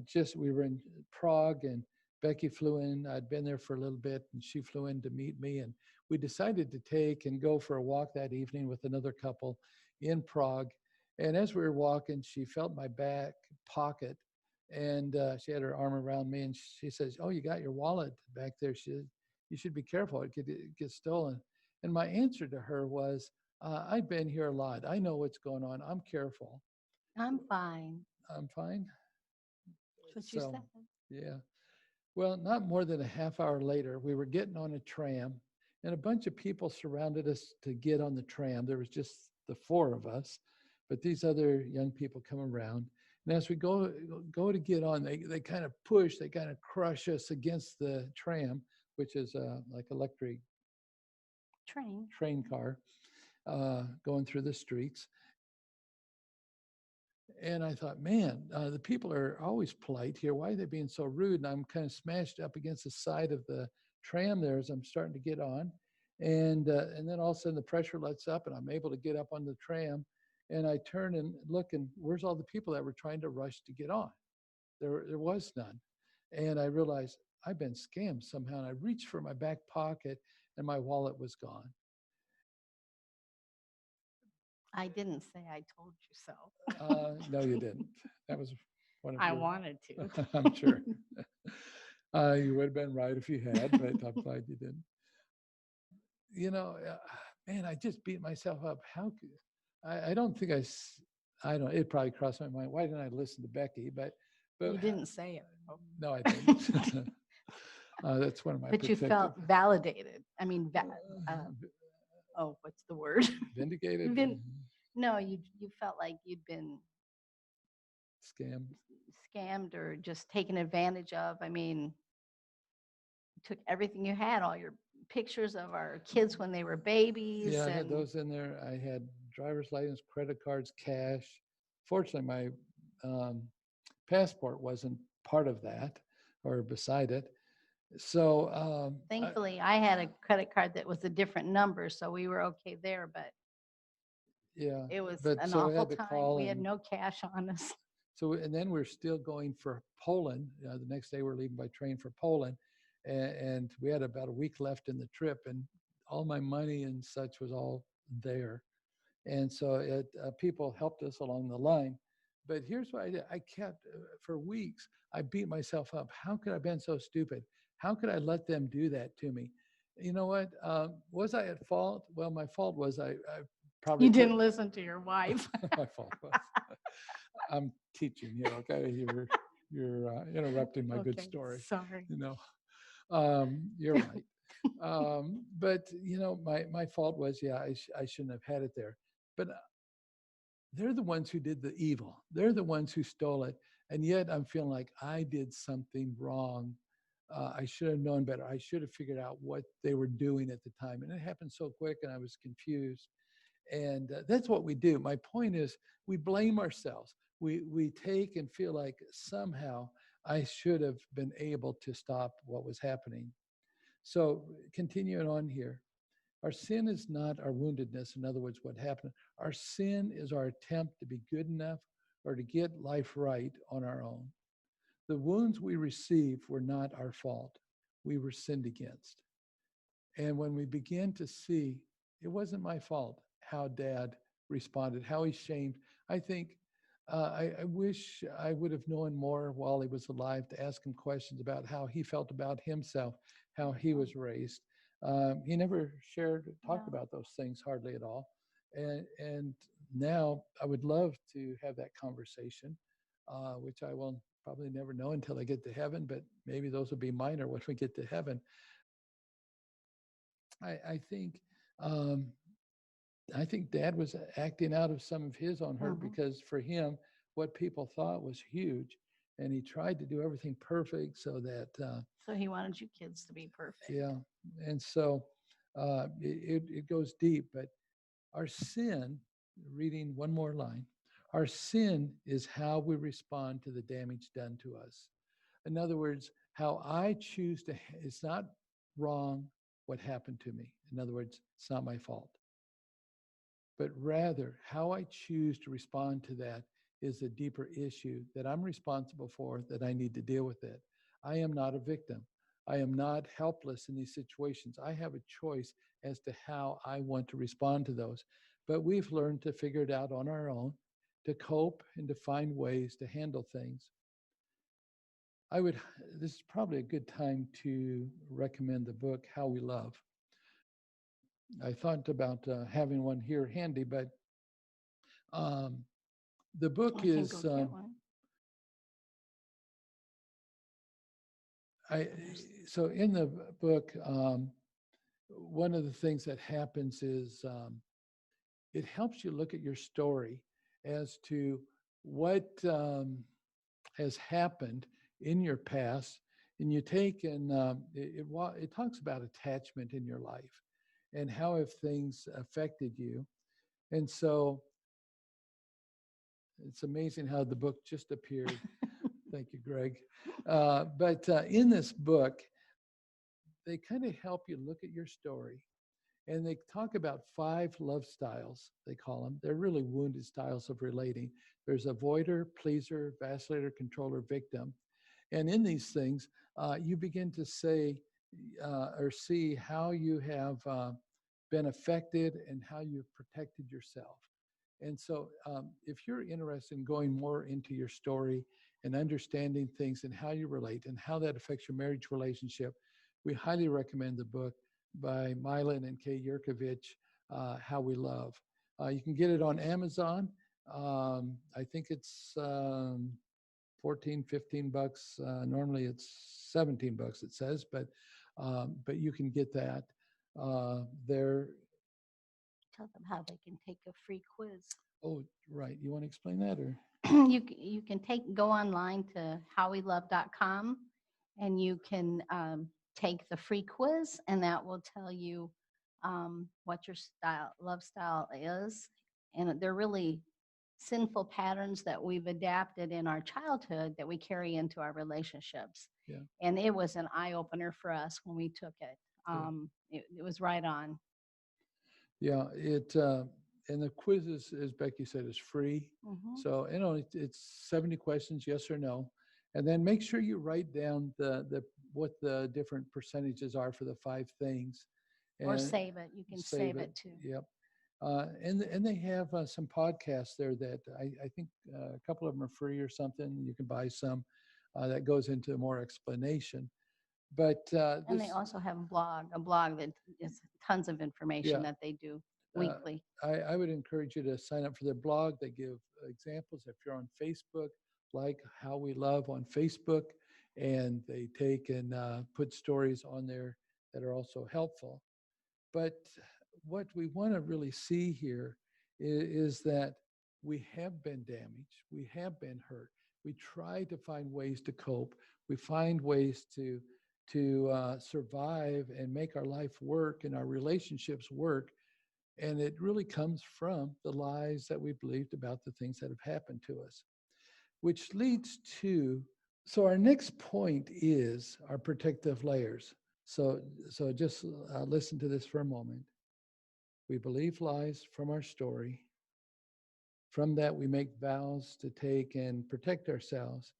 just we were in Prague, and Becky flew in. I'd been there for a little bit, and she flew in to meet me, and we decided to take and go for a walk that evening with another couple in Prague. And as we were walking, she felt my back pocket, and she had her arm around me, and she says, "Oh, you got your wallet back there." She said, "You should be careful; it could get stolen." And my answer to her was, "I've been here a lot. I know what's going on. I'm careful. I'm fine. I'm fine." That's what you So, said. yeah. Well, not more than a half hour later, we were getting on a tram, and a bunch of people surrounded us to get on the tram. There was just the four of us, but these other young people come around. And as we go to get on, they kind of push, they kind of crush us against the tram, which is like electric Train. train car going through the streets. And I thought, man, the people are always polite here. Why are they being so rude? And I'm kind of smashed up against the side of the tram there as I'm starting to get on. And then all of a sudden the pressure lets up and I'm able to get up on the tram. And I turn and look, and where's all the people that were trying to rush to get on? There was none. And I realized I've been scammed somehow. And I reached for my back pocket and my wallet was gone. I didn't say I told you so. No, you didn't. That was one of I your, wanted to. I'm sure. You would have been right if you had, but I'm glad you didn't. You know, man, I just beat myself up. How could I don't think I don't. It probably crossed my mind. Why didn't I listen to Becky? But You didn't say it, though. no, I didn't. That's one of my But you protective. felt validated. I mean, what's the word? Vindicated, No, you felt like you'd been scammed. scammed or just taken advantage of. I mean, you took everything you had, all your pictures of our kids when they were babies, Yeah, I had and those in there. I had driver's license, credit cards, cash. Fortunately, my um, passport wasn't part of that or beside it. So thankfully, I had a credit card that was a different number, so we were okay there. But yeah, it was but an so we awful had to time. call We had and no cash on us. so and then we're still going for Poland. The next day we're leaving by train for Poland, and we had about a week left in the trip, and all my money and such was all there. And so people helped us along the line. But here's what I did. I kept, for weeks, I beat myself up. How could I have been so stupid? How could I let them do that to me? You know what? Was I at fault? Well, my fault was I probably You put, didn't listen to your wife. my fault was, I'm teaching here, okay? You're interrupting my good Okay, story, sorry. you know. You're right. But, my fault was, yeah, I shouldn't have had it there. But they're the ones who did the evil. They're the ones who stole it. And yet I'm feeling like I did something wrong. I should have known better. I should have figured out what they were doing at the time. And it happened so quick and I was confused. And that's what we do. My point is, we blame ourselves. We take and feel like somehow I should have been able to stop what was happening. So continuing on here, our sin is not our woundedness. In other words, what happened. Our sin is our attempt to be good enough or to get life right on our own. The wounds we received were not our fault. We were sinned against. And when we began to see it wasn't my fault how dad responded, how he shamed, I think I wish I would have known more while he was alive to ask him questions about how he felt about himself, how he was raised. He never talked No. about those things hardly at all. And now I would love to have that conversation, which I will probably never know until I get to heaven, but maybe those will be minor when we get to heaven. I think um, I think Dad was acting out of some of his own hurt Mhm. because for him, what people thought was huge, and he tried to do everything perfect so that So he wanted you kids to be perfect. yeah, and so it goes deep. But our sin, reading one more line, our sin is how we respond to the damage done to us. In other words, how I choose to, it's not wrong what happened to me. In other words, it's not my fault. But rather, how I choose to respond to that is a deeper issue that I'm responsible for, that I need to deal with it. I am not a victim. I am not helpless in these situations. I have a choice as to how I want to respond to those. But we've learned to figure it out on our own, to cope and to find ways to handle things. I would, this is probably a good time to recommend the book, How We Love. I thought about having one here handy, but um, the book I can go is, get one. I, so in the book, one of the things that happens is it helps you look at your story as to what has happened in your past, and you take and it talks about attachment in your life and how have things affected you. And so it's amazing how the book just appeared. Thank you, Greg. But in this book, they kind of help you look at your story. And they talk about 5 love styles, they call them. They're really wounded styles of relating. There's avoider, pleaser, vacillator, controller, victim. And in these things, you begin to say or see how you have been affected and how you've protected yourself. And so, if you're interested in going more into your story and understanding things and how you relate and how that affects your marriage relationship, we highly recommend the book by Milan and Kay Yurkovich, How We Love. You can get it on Amazon. I think it's 14, 15 bucks. Normally it's 17 bucks, it says, but you can get that there. Tell them how they can take a free quiz. Oh, right. You want to explain that or? You can go online to howwelove.com and you can take the free quiz, and that will tell you what your love style is. And they're really sinful patterns that we've adapted in our childhood that we carry into our relationships. Yeah. And it was an eye opener for us when we took it. It was right on. Yeah, and the quiz is, as Becky said, is free. Mm-hmm. So it's 70 questions, yes or no, and then make sure you write down the what the different percentages are for the 5 things. Or And save it. You can save it too. Yep. And they have some podcasts there that I think a couple of them are free or something. You can buy some that goes into more explanation. But and they also have a blog that is tons of information that they do weekly. I would encourage you to sign up for their blog. They give examples. If you're on Facebook, like How We Love on Facebook, and they take and put stories on there that are also helpful. But what we want to really see here is that we have been damaged, we have been hurt. We try to find ways to cope. We find ways to survive and make our life work and our relationships work. And it really comes from the lies that we believed about the things that have happened to us, which leads to, so our next point is our protective layers. So just listen to this for a moment. We believe lies from our story. From that, we make vows to take and protect ourselves.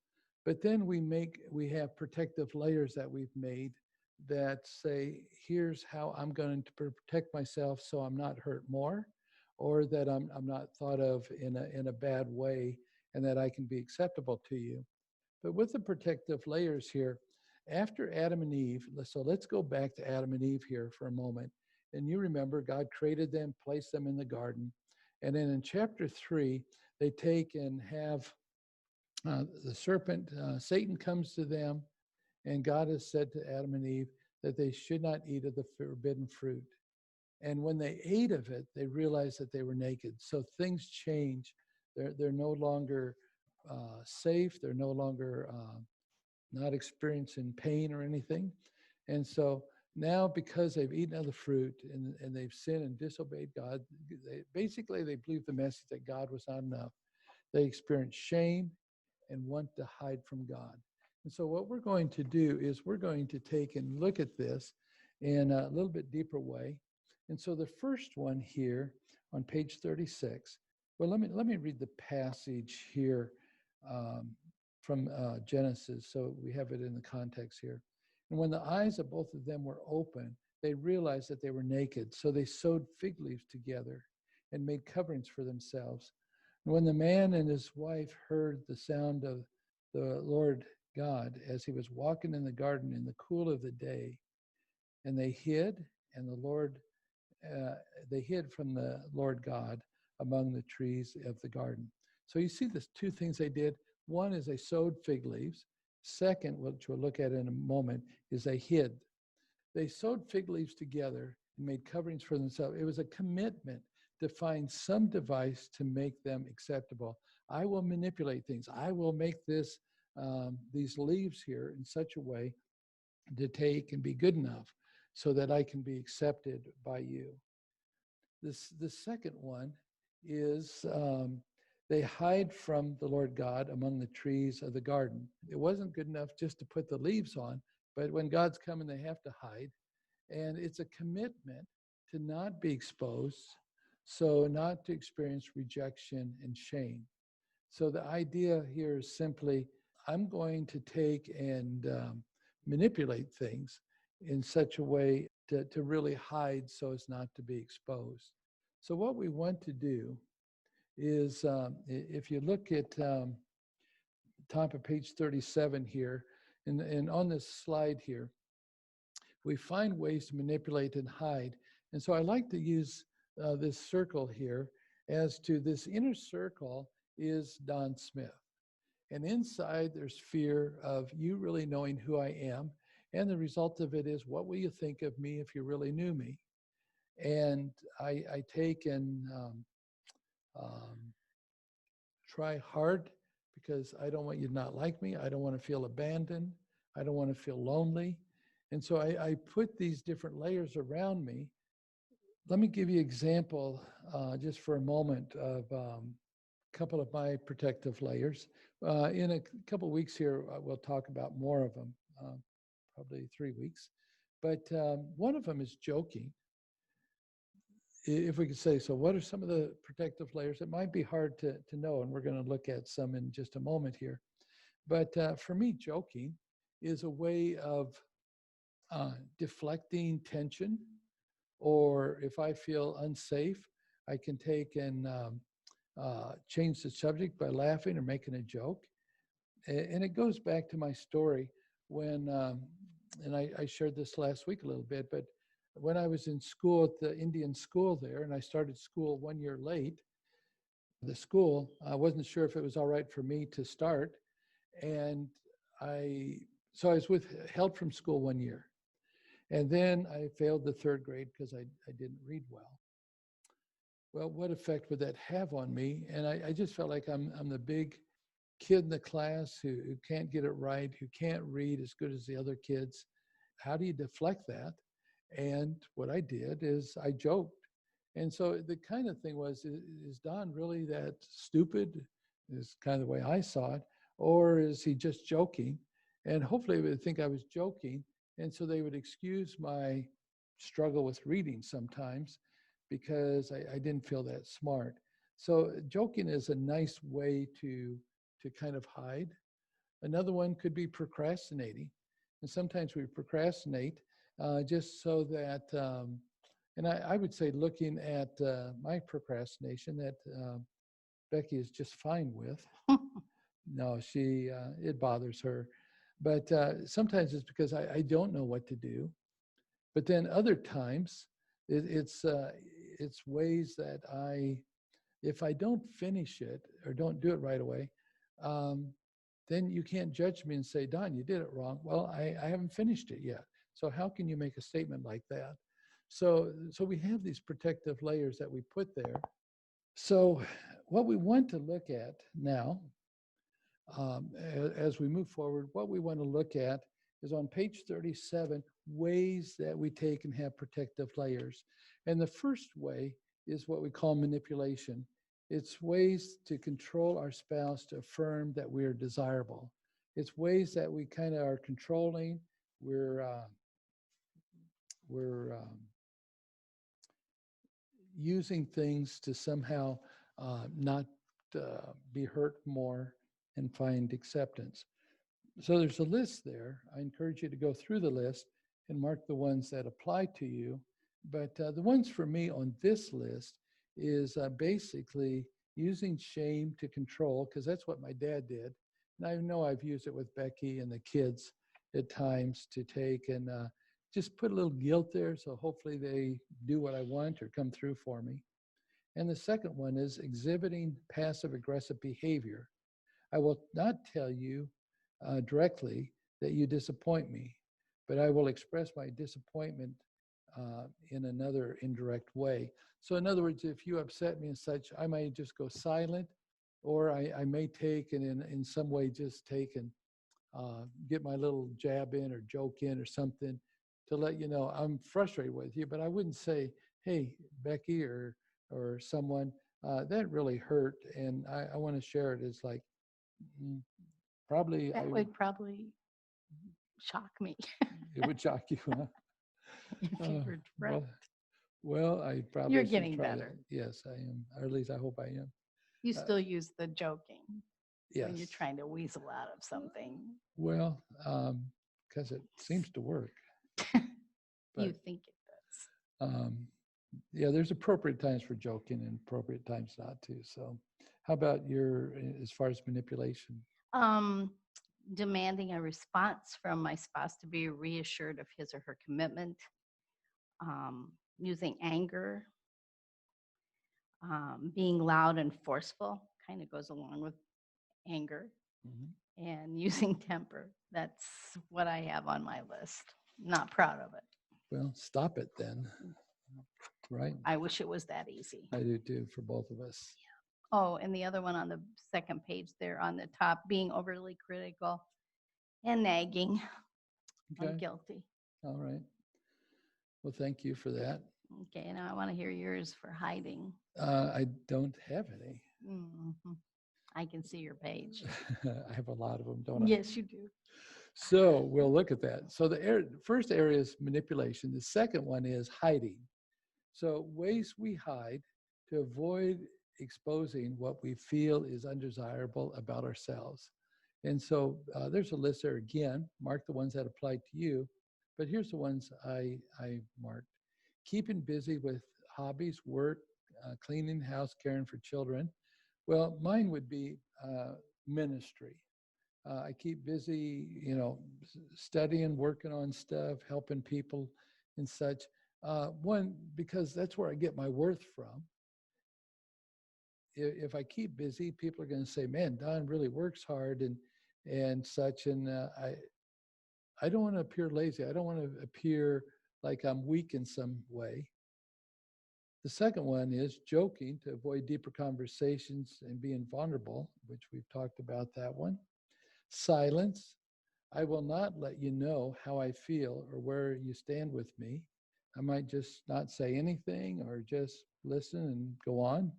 But then we have protective layers that we've made that say, here's how I'm going to protect myself so I'm not hurt more, or that I'm not thought of in a bad way, and that I can be acceptable to you. But with the protective layers here, after Adam and Eve, so let's go back to Adam and Eve here for a moment. And you remember God created them, placed them in the garden. And then in chapter 3, they take and have the serpent, Satan comes to them, and God has said to Adam and Eve that they should not eat of the forbidden fruit. And when they ate of it, they realized that they were naked. So things change. They're no longer safe. They're no longer not experiencing pain or anything. And so now, because they've eaten of the fruit and they've sinned and disobeyed God, they believe the message that God was not enough. They experience shame and want to hide from God. And so what we're going to do is we're going to take and look at this in a little bit deeper way. And so the first one here on page 36, well, let me read the passage here from Genesis, so we have it in the context here. And when the eyes of both of them were open, they realized that they were naked. So they sewed fig leaves together and made coverings for themselves. And when the man and his wife heard the sound of the Lord God as he was walking in the garden in the cool of the day, and they hid, and the Lord, they hid from the Lord God among the trees of the garden. So you see the two things they did. One is they sewed fig leaves. Second, which we'll look at in a moment, is they hid. They sewed fig leaves together and made coverings for themselves. It was a commitment to find some device to make them acceptable. I will manipulate things. I will make these leaves here in such a way to take and be good enough so that I can be accepted by you. The second one is they hide from the Lord God among the trees of the garden. It wasn't good enough just to put the leaves on, but when God's coming, they have to hide. And it's a commitment to not be exposed, so not to experience rejection and shame. So the idea here is simply, I'm going to take and manipulate things in such a way to really hide so as not to be exposed. So what we want to do is, if you look at top of page 37 here, and on this slide here, we find ways to manipulate and hide. And so I like to use this circle here as to this inner circle is Don Smith. And inside there's fear of you really knowing who I am. And the result of it is, what will you think of me if you really knew me? And I take and try hard because I don't want you to not like me. I don't want to feel abandoned. I don't want to feel lonely. And so I put these different layers around me. Let me give you an example just for a moment of a couple of my protective layers. In a couple of weeks here, we'll talk about more of them, probably 3 weeks. But one of them is joking. If we could say, so what are some of the protective layers? It might be hard to know, and we're going to look at some in just a moment here. But for me, joking is a way of deflecting tension, or if I feel unsafe, I can take and change the subject by laughing or making a joke. And it goes back to my story when, and I shared this last week a little bit, but when I was in school at the Indian school there, and I started school 1 year late, the school, I wasn't sure if it was all right for me to start. And so I was held from school 1 year. And then I failed the third grade because I didn't read well. Well, what effect would that have on me? And I just felt like I'm the big kid in the class who can't get it right, who can't read as good as the other kids. How do you deflect that? And what I did is I joked. And so the kind of thing was, is Don really that stupid? Is kind of the way I saw it. Or is he just joking? And hopefully they would think I was joking. And so they would excuse my struggle with reading sometimes because I didn't feel that smart. So joking is a nice way to kind of hide. Another one could be procrastinating. And sometimes we procrastinate just so that, and I would say looking at my procrastination that Becky is just fine with. No, it bothers her. But sometimes it's because I don't know what to do. But then other times it's ways that if I don't finish it or don't do it right away, then you can't judge me and say, Don, you did it wrong. Well, I haven't finished it yet. So how can you make a statement like that? So we have these protective layers that we put there. So what we want to look at now, as we move forward, what we want to look at is on page 37, ways that we take and have protective layers. And the first way is what we call manipulation. It's ways to control our spouse to affirm that we are desirable. It's ways that we kind of are controlling. We're using things to somehow not be hurt more and find acceptance. So there's a list there. I encourage you to go through the list and mark the ones that apply to you. But the ones for me on this list is basically using shame to control, because that's what my dad did. And I know I've used it with Becky and the kids at times to take and just put a little guilt there. So hopefully they do what I want or come through for me. And the second one is exhibiting passive aggressive behavior. I will not tell you directly that you disappoint me, but I will express my disappointment in another indirect way. So, in other words, if you upset me and such, I may just go silent, or I may take and in some way just take and get my little jab in or joke in or something to let you know I'm frustrated with you. But I wouldn't say, "Hey, Becky," or someone that really hurt, and I want to share it. It's like mm, probably That would probably shock me it would shock you, huh? if you were direct. Well, well, I You're probably should getting try that. better. Yes, I am, or at least I hope I am. You Uh, still use the joking when you're yes. trying to weasel out of something. Well, because it seems to work, You but think it does. um, yeah, there's appropriate times for joking and appropriate times not to. So, how about your as far as manipulation? Um, Demanding a response from my spouse to be reassured of his or her commitment. Using anger, being loud and forceful kind of goes along with anger, Mhm. and using temper. That's what I have on my list. Not proud of it. Well, stop it then, right? I wish it was that easy. I do too for both of us. Oh, and the other one on the second page there on the top, being overly critical and nagging. I'm Okay. guilty. All right. Well, thank you for that. Okay, now I want to hear yours for hiding. I don't have any. Mhm. I can see your page. I have a lot of them, don't I? Yes, you do. So we'll look at that. So the first area is manipulation. The second one is hiding. So ways we hide to avoid exposing what we feel is undesirable about ourselves. And so there's a list there again. Mark the ones that apply to you. But here's the ones I marked. Keeping busy with hobbies, work, cleaning house, caring for children. Well, mine would be ministry. I keep busy, studying, working on stuff, helping people and such. One, because that's where I get my worth from. If I keep busy, people are going to say, "Man, Don really works hard and such." And I don't want to appear lazy. I don't want to appear like I'm weak in some way. The second one is joking to avoid deeper conversations and being vulnerable, which we've talked about that one. Silence. I will not let you know how I feel or where you stand with me. I might just not say anything or just listen and go on.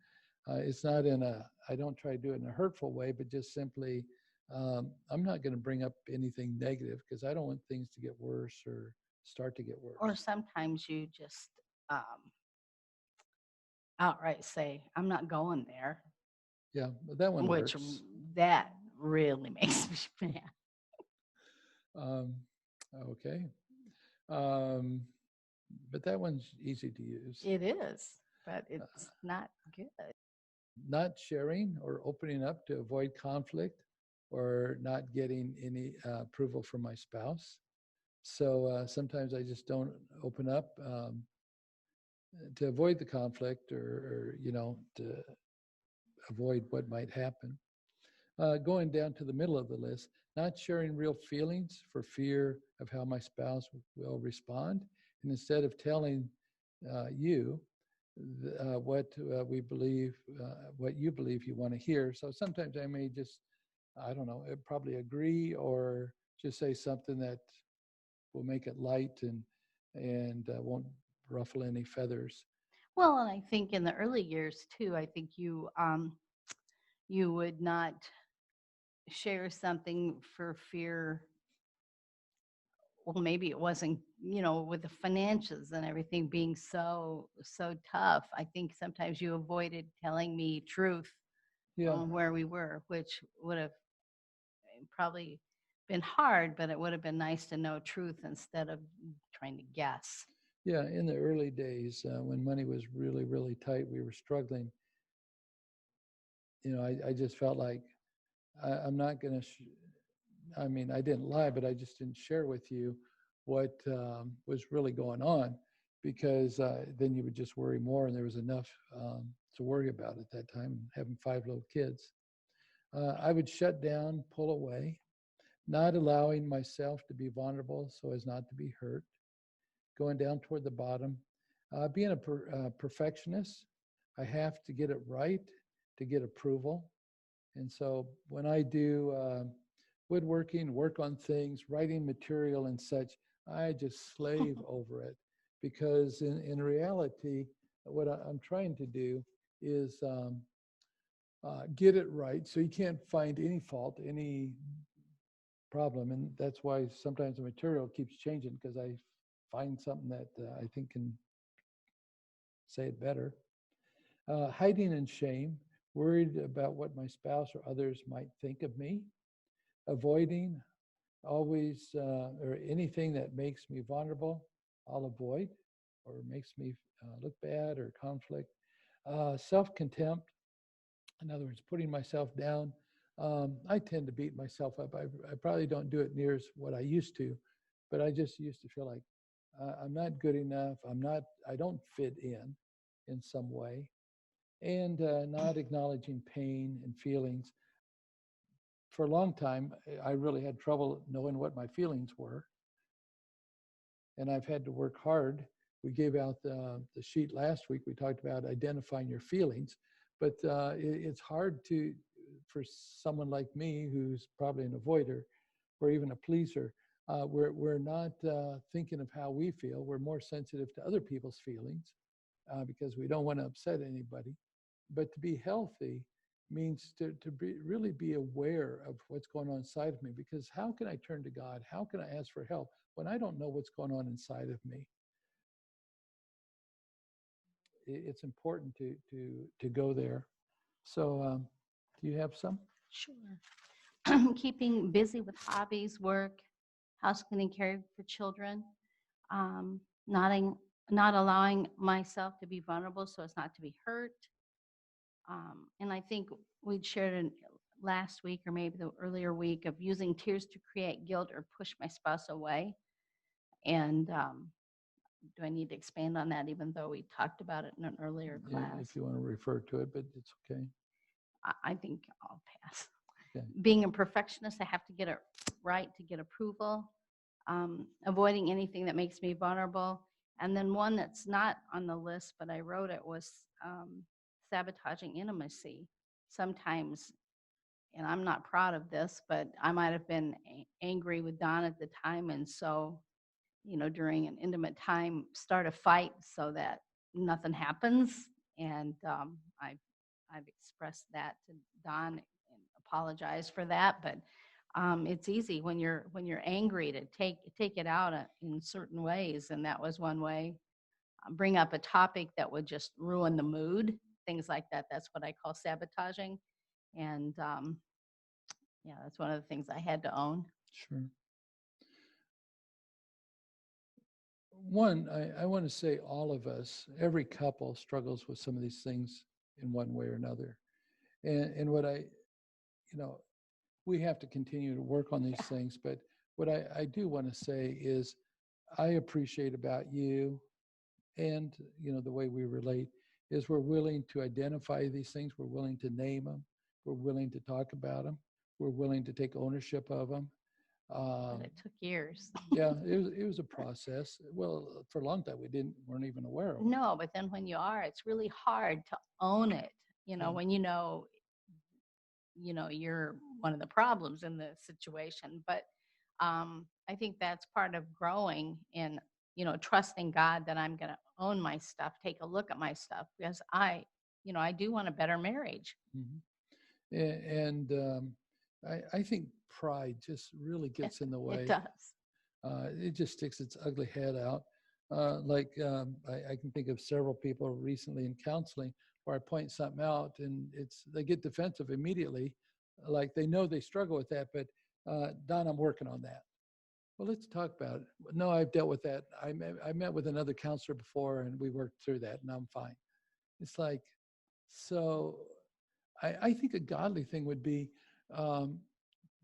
It's not I don't try to do it in a hurtful way, but just simply, I'm not going to bring up anything negative because I don't want things to get worse or start to get Or worse. sometimes you just um, outright say, I'm not going there, Yeah, but that one which works. that really makes me mad. Um, okay. Um, but that one's easy to use. It is, but Uh, it's not good. Not sharing or opening up to avoid conflict or not getting any approval from my spouse. So sometimes I just don't open up to avoid the conflict or to avoid what might happen. Going down to the middle of the list, not sharing real feelings for fear of how my spouse will respond. And instead of telling you what we believe, what you believe you want to hear. So sometimes I may just, I don't know, probably agree or just say something that will make it light and won't ruffle any feathers. Well, and I think in the early years too, I think you would not share something for fear. Well, maybe it wasn't, with the finances and everything being so tough. I think sometimes you avoided telling me truth Yeah, on where we were, which would have probably been hard, but it would have been nice to know truth instead of trying to guess. Yeah, in the early days, when money was really, really tight, we were struggling. I just felt like I'm not going to. I mean, I didn't lie, but I just didn't share with you what was really going on, because then you would just worry more, and there was enough to worry about at that time, having 5 little kids. I would shut down, pull away, not allowing myself to be vulnerable so as not to be hurt, going down toward the bottom. Being a perfectionist, I have to get it right to get approval. And so when I do woodworking, work on things, writing material and such, I just slave over it, because in reality, what I'm trying to do is get it right. So you can't find any fault, any problem. And that's why sometimes the material keeps changing, because I find something that I think can say it better. Hiding in shame, worried about what my spouse or others might think of me. Avoiding always, or anything that makes me vulnerable, I'll avoid, or makes me look bad, or conflict. Self-contempt, in other words, putting myself down. I tend to beat myself up. I probably don't do it near as what I used to, but I just used to feel like I'm not good enough. I don't fit in some way. And not acknowledging pain and feelings. For a long time, I really had trouble knowing what my feelings were, and I've had to work hard. We gave out the sheet last week. We talked about identifying your feelings, but it's hard for someone like me, who's probably an avoider or even a pleaser. We're not thinking of how we feel. We're more sensitive to other people's feelings, because we don't want to upset anybody. But to be healthy means to really be aware of what's going on inside of me, because how can I turn to God? How can I ask for help when I don't know what's going on inside of me? It's important to go there. So do you have some? Sure. Keeping busy with hobbies, work, house cleaning, care for children, um, not, not allowing myself to be vulnerable so as not to be hurt. And I think we'd shared in last week or maybe the earlier week of using tears to create guilt or push my spouse away. And do I need to expand on that, even though we talked about it in an earlier class? If you want to refer to it, but it's okay. I think I'll pass. Okay. Being a perfectionist, I have to get it right to get approval. Avoiding anything that makes me vulnerable. And then one that's not on the list, but I wrote it, was sabotaging intimacy. Sometimes, and I'm not proud of this, but I might have been angry with Don at the time. And so, during an intimate time, start a fight so that nothing happens. And I've expressed that to Don and apologize for that. But it's easy when you're angry to take it out in certain ways, and that was one way. Bring up a topic that would just ruin the mood, things like that. That's what I call sabotaging, and yeah, that's one of the things I had to own. Sure. One, I want to say all of us, every couple struggles with some of these things in one way or another. And what we have to continue to work on these things. But what I do want to say is I appreciate about you, and, the way we relate, is we're willing to identify these things. We're willing to name them. We're willing to talk about them. We're willing to take ownership of them. But it took years. Yeah, it was a process. Well, for a long time, weren't even aware of it. No, but then when you are, it's really hard to own it. Yeah. When you're one of the problems in the situation. But I think that's part of growing and trusting God that I'm going to own my stuff, take a look at my stuff, because I do want a better marriage. Mm-hmm. And I think pride just really gets in the way. It does. It just sticks its ugly head out. I can think of several people recently in counseling where I point something out, and they get defensive immediately, like they know they struggle with that, but Don, I'm working on that. Well, let's talk about it. No, I've dealt with that. I met with another counselor before and we worked through that and I'm fine. It's like, so I think a godly thing would be, um,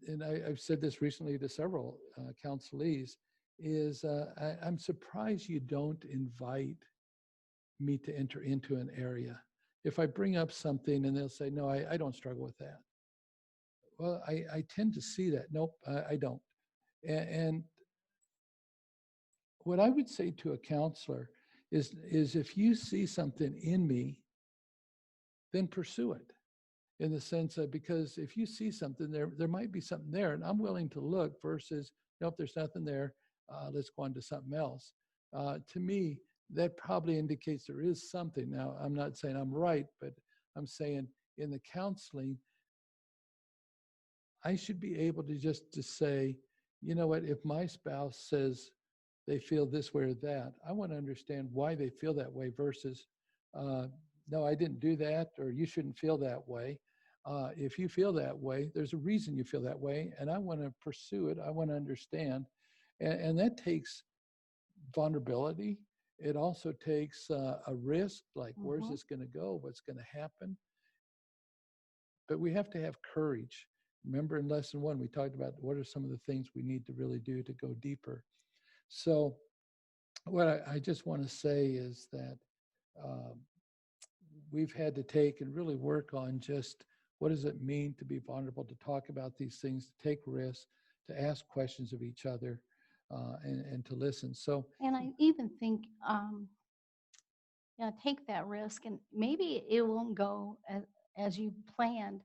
and I've said this recently to several counselees, is I'm surprised you don't invite me to enter into an area. If I bring up something and they'll say, no, I don't struggle with that. Well, I tend to see that. Nope, I don't. And what I would say to a counselor is if you see something in me, then pursue it in the sense of, because if you see something there might be something there and I'm willing to look versus, nope, there's nothing there. Let's go on to something else. To me, that probably indicates there is something. Now, I'm not saying I'm right, but I'm saying in the counseling, I should be able to just to say, you know what, if my spouse says they feel this way or that, I want to understand why they feel that way versus, no, I didn't do that, or you shouldn't feel that way. If you feel that way, there's a reason you feel that way, and I want to pursue it. I want to understand. And that takes vulnerability. It also takes a risk, like where's Mm-hmm. this going to go? What's going to happen? But we have to have courage. Remember in lesson 1, we talked about what are some of the things we need to really do to go deeper. So what I just want to say is that um, we've had to take and really work on just what does it mean to be vulnerable, to talk about these things, to take risks, to ask questions of each other, and to listen. So, And I even think, yeah, take that risk, and maybe it won't go as you planned.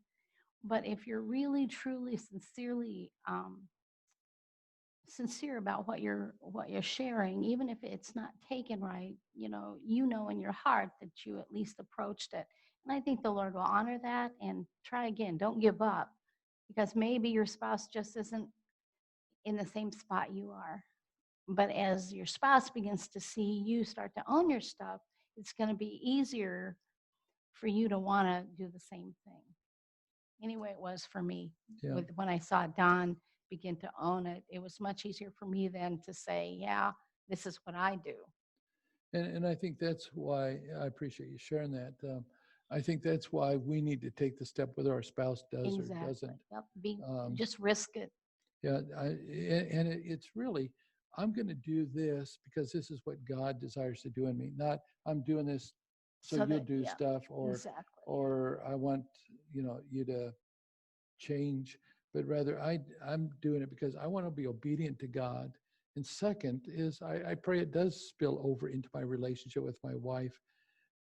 But if you're really, truly, sincerely sincere about what you're sharing, even if it's not taken right, you know in your heart that you at least approached it. And I think the Lord will honor that, and try again. Don't give up, because maybe your spouse just isn't in the same spot you are. But as your spouse begins to see you start to own your stuff, it's going to be easier for you to want to do the same thing. Anyway, it was for me. yeah. With when I saw Don begin to own it, it was much easier for me then to say, yeah, this is what I do. And I think that's why I appreciate you sharing that. I think that's why we need to take the step whether our spouse does or Exactly. doesn't. Yep. Um, Just risk it. yeah, it's really, I'm going to do this because this is what God desires to do in me. Not I'm doing this so So you'll that, do yeah, stuff, exactly. or I want you to change, but rather I'm doing it because I want to be obedient to God. And second is I pray it does spill over into my relationship with my wife.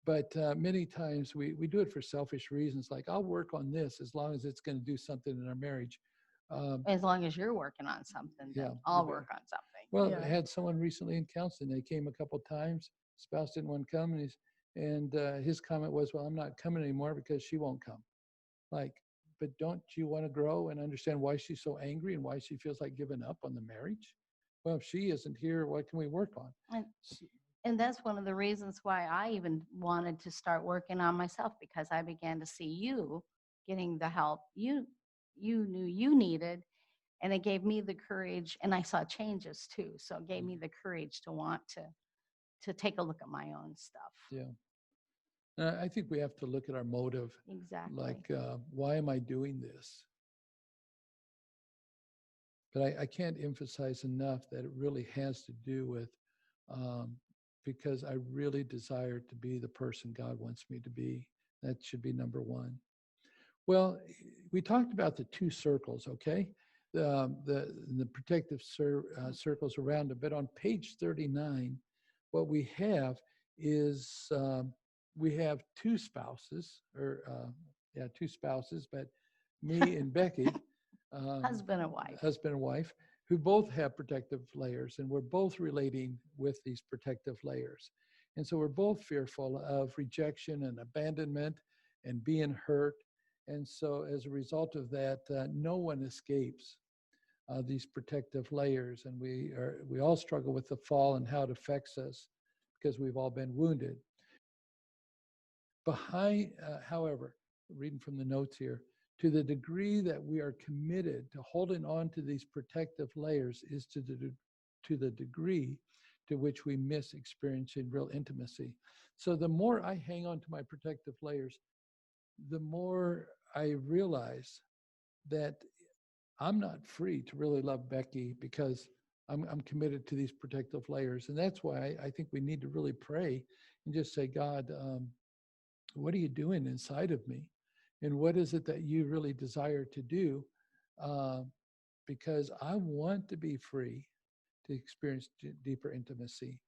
But many times we do it for selfish reasons, like I'll work on this as long as it's going to do something in our marriage. Um, As long as you're working on something, yeah. then I'll work on something. Well, I Yeah. had someone recently in counseling. They came a couple of times. Spouse didn't want to come, and his comment was, "Well, I'm not coming anymore because she won't come." Like, but don't you want to grow and understand why she's so angry and why she feels like giving up on the marriage? Well, if she isn't here, what can we work on? And, and that's one of the reasons why I even wanted to start working on myself, because I began to see you getting the help you knew you needed, and it gave me the courage, and I saw changes too. So it gave me the courage to want to take a look at my own stuff. Yeah. I think we have to look at our motive. Exactly. Like, why am I doing this? But I can't emphasize enough that it really has to do with um, because I really desire to be the person God wants me to be. That should be number one. Well, we talked about the 2 circles, okay? The protective circles around it. But on page 39, what we have is we have 2 spouses, or yeah, 2 spouses, but me and Becky, Husband and wife. husband and wife, who both have protective layers, and we're both relating with these protective layers. And so we're both fearful of rejection and abandonment and being hurt. And so as a result of that, no one escapes these protective layers. And we all struggle with the fall and how it affects us because we've all been wounded. However, reading from the notes here, To the degree that we are committed to holding on to these protective layers is to the degree to which we miss experiencing real intimacy. So the more I hang on to my protective layers, the more I realize that I'm not free to really love Becky because I'm committed to these protective layers. And that's why I think we need to really pray and just say, God, what are you doing inside of me? And what is it that you really desire to do? Uh, because I want to be free to experience deeper intimacy.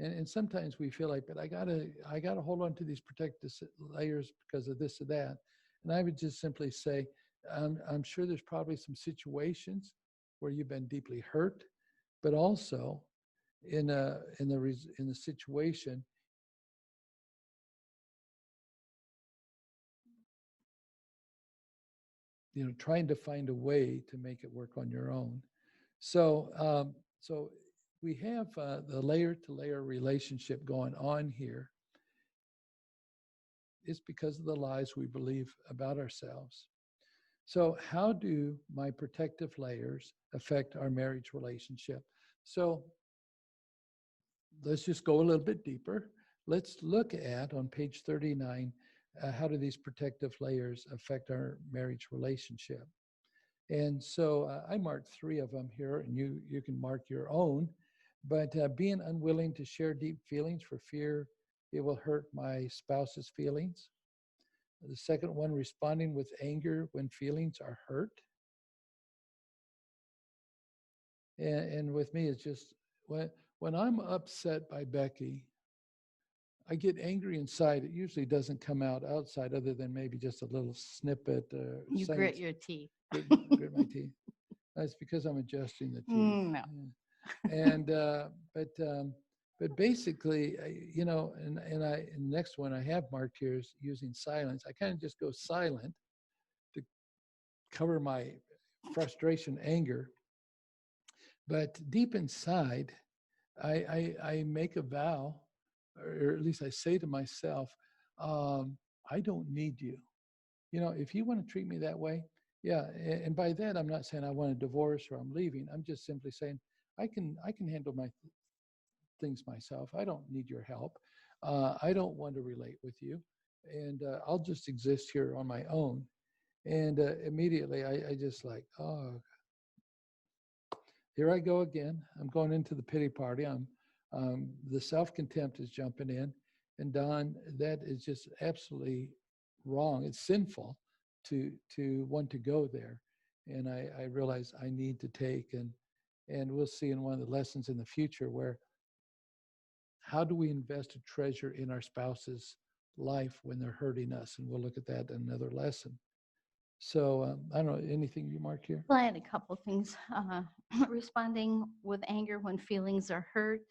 And sometimes we feel like, but I gotta hold on to these protective layers because of this or that. And I would just simply say, I'm sure there's probably some situations where you've been deeply hurt, but also in the situation, trying to find a way to make it work on your own. So we have the layer to layer relationship going on here. It's because of the lies we believe about ourselves. So, how do my protective layers affect our marriage relationship? So, let's just go a little bit deeper. Let's look at on page 39 how do these protective layers affect our marriage relationship? And so I marked three of them here, and you can mark your own. But being unwilling to share deep feelings for fear it will hurt my spouse's feelings. The second one, responding with anger when feelings are hurt. And with me, it's just when I'm upset by Becky, I get angry inside. It usually doesn't come out outside, other than maybe just a little snippet. You grit your teeth. Grit my teeth. That's because I'm adjusting the teeth. No. And but basically, and the next one I have marked here is using silence. I kind of just go silent to cover my frustration, anger. But deep inside, I make a vow, or at least I say to myself, I don't need you. If you want to treat me that way, yeah. And by that, I'm not saying I want a divorce or I'm leaving. I'm just simply saying I can handle my things myself. I don't need your help. I don't want to relate with you, and I'll just exist here on my own. And immediately, I just like, oh, here I go again. I'm going into the pity party. The self-contempt is jumping in, and Don, that is just absolutely wrong. It's sinful to want to go there, and I realize I need to take and we'll see in one of the lessons in the future where how do we invest a treasure in our spouse's life when they're hurting us, and we'll look at that in another lesson. So I don't know, anything you mark here? Well, I had a couple things. Responding with anger when feelings are hurt,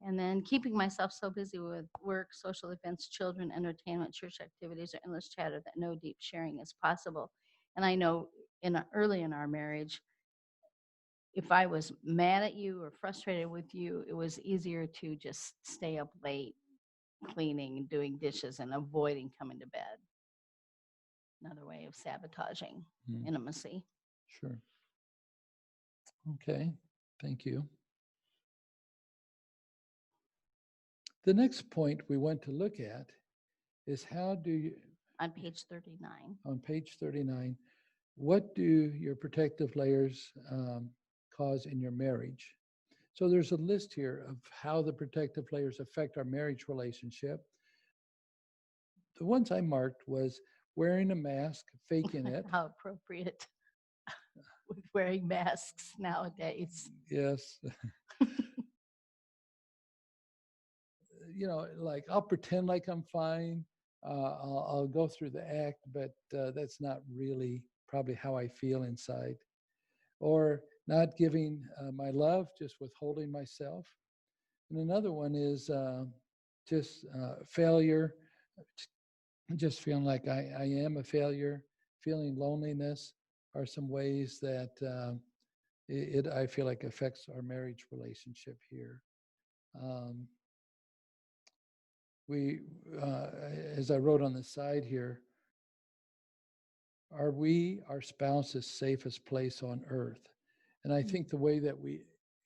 and then keeping myself so busy with work, social events, children, entertainment, church activities, or endless chatter that no deep sharing is possible. And I know early in our marriage, if I was mad at you or frustrated with you, it was easier to just stay up late cleaning and doing dishes and avoiding coming to bed. Another way of sabotaging intimacy. Sure. Okay, thank you. The next point we want to look at is how do you, On page 39. on page 39, what do your protective layers cause in your marriage? So there's a list here of how the protective layers affect our marriage relationship. The ones I marked was wearing a mask, faking it. How appropriate with wearing masks nowadays. Yes. Like I'll pretend like I'm fine. I'll go through the act, but that's not really probably how I feel inside. Or not giving my love, just withholding myself. And another one is just failure, just feeling like I am a failure, feeling loneliness are some ways that I feel like affects our marriage relationship here. Um, we, as I wrote on the side here, Are we our spouse's safest place on earth? And I Mm. think the way that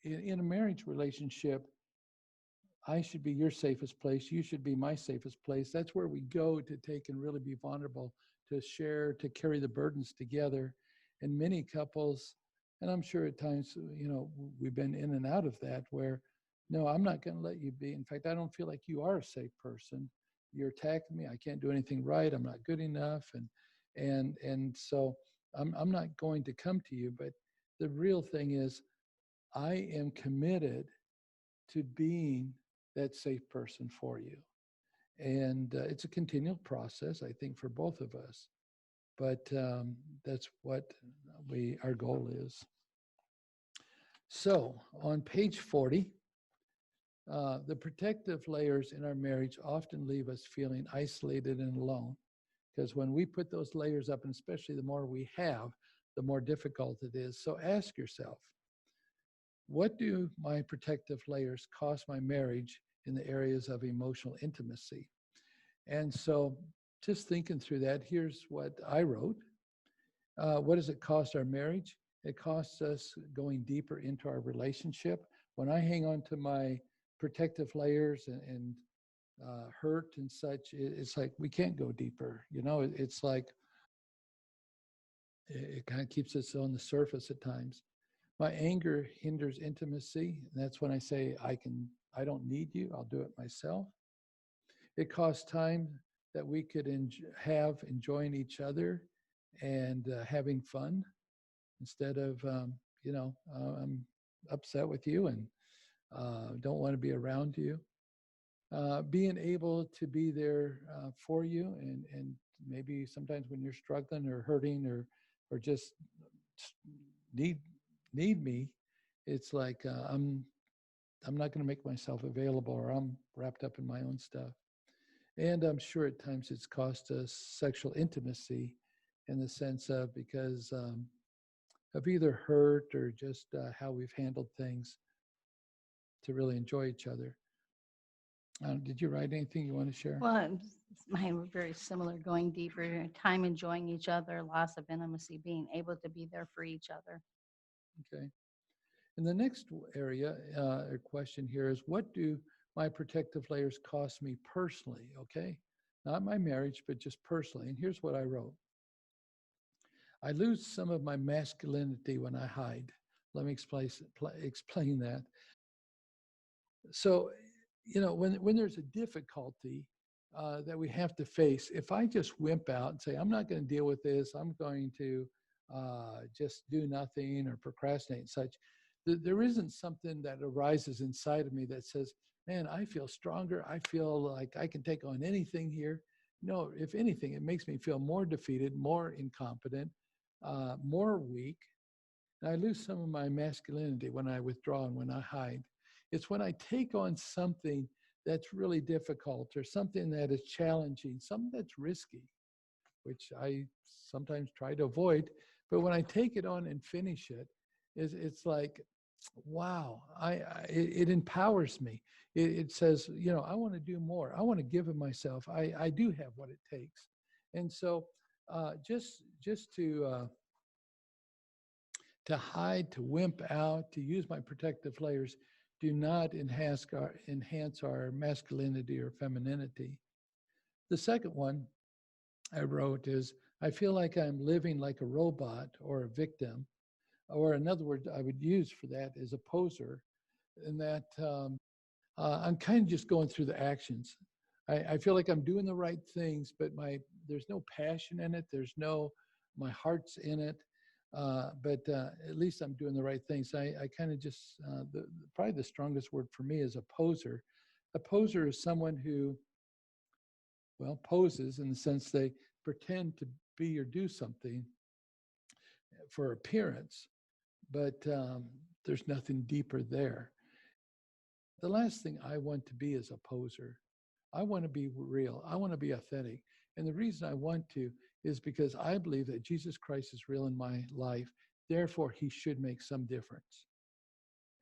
in a marriage relationship, I should be your safest place. You should be my safest place. That's where we go to take and really be vulnerable, to share, to carry the burdens together. And many couples, and I'm sure at times, we've been in and out of that where, no, I'm not going to let you be. In fact, I don't feel like you are a safe person. You're attacking me. I can't do anything right. I'm not good enough. And so I'm not going to come to you. But the real thing is, I am committed to being that safe person for you. And it's a continual process, I think, for both of us. But that's what our goal is. So on page 40, the protective layers in our marriage often leave us feeling isolated and alone. Because when we put those layers up, and especially the more we have, the more difficult it is. So ask yourself, what do my protective layers cost my marriage in the areas of emotional intimacy? And so, just thinking through that, here's what I wrote. What does it cost our marriage? It costs us going deeper into our relationship. When I hang on to my protective layers and hurt and such, it's like we can't go deeper. It's like it kind of keeps us on the surface at times. My anger hinders intimacy. And that's when I say, I don't need you. I'll do it myself. It costs time that we could have enjoying each other and having fun instead of, I'm upset with you and don't want to be around you. Being able to be there for you and maybe sometimes when you're struggling or hurting or just need need me, it's like I'm not going to make myself available or I'm wrapped up in my own stuff. And I'm sure at times it's cost us sexual intimacy in the sense of because of either hurt or just how we've handled things to really enjoy each other. Did you write anything you want to share? Well, mine were very similar, going deeper, time enjoying each other, loss of intimacy, being able to be there for each other. Okay. And the next area or question here is, what do my protective layers cost me personally? Okay. Not my marriage, but just personally. And here's what I wrote. I lose some of my masculinity when I hide. Let me explain that. So, when there's a difficulty that we have to face, if I just wimp out and say, I'm not going to deal with this, I'm going to just do nothing or procrastinate and such, there isn't something that arises inside of me that says, man, I feel stronger. I feel like I can take on anything here. No, if anything, it makes me feel more defeated, more incompetent, more weak. And I lose some of my masculinity when I withdraw and when I hide. It's when I take on something that's really difficult or something that is challenging, something that's risky, which I sometimes try to avoid. But when I take it on and finish it, it's like, wow, it empowers me. It says, I want to do more. I want to give of myself. I do have what it takes. And so just to hide, to wimp out, to use my protective layers do not enhance our masculinity or femininity. The second one I wrote is, I feel like I'm living like a robot or a victim, or another word I would use for that is a poser, in that I'm kind of just going through the actions. I feel like I'm doing the right things, but there's no passion in it. My heart's in it. But at least I'm doing the right things. I kind of just, probably the strongest word for me is a poser. A poser is someone who, well, poses in the sense they pretend to be or do something for appearance, but there's nothing deeper there. The last thing I want to be is a poser. I want to be real. I want to be authentic. And the reason I want to is because I believe that Jesus Christ is real in my life. Therefore, he should make some difference.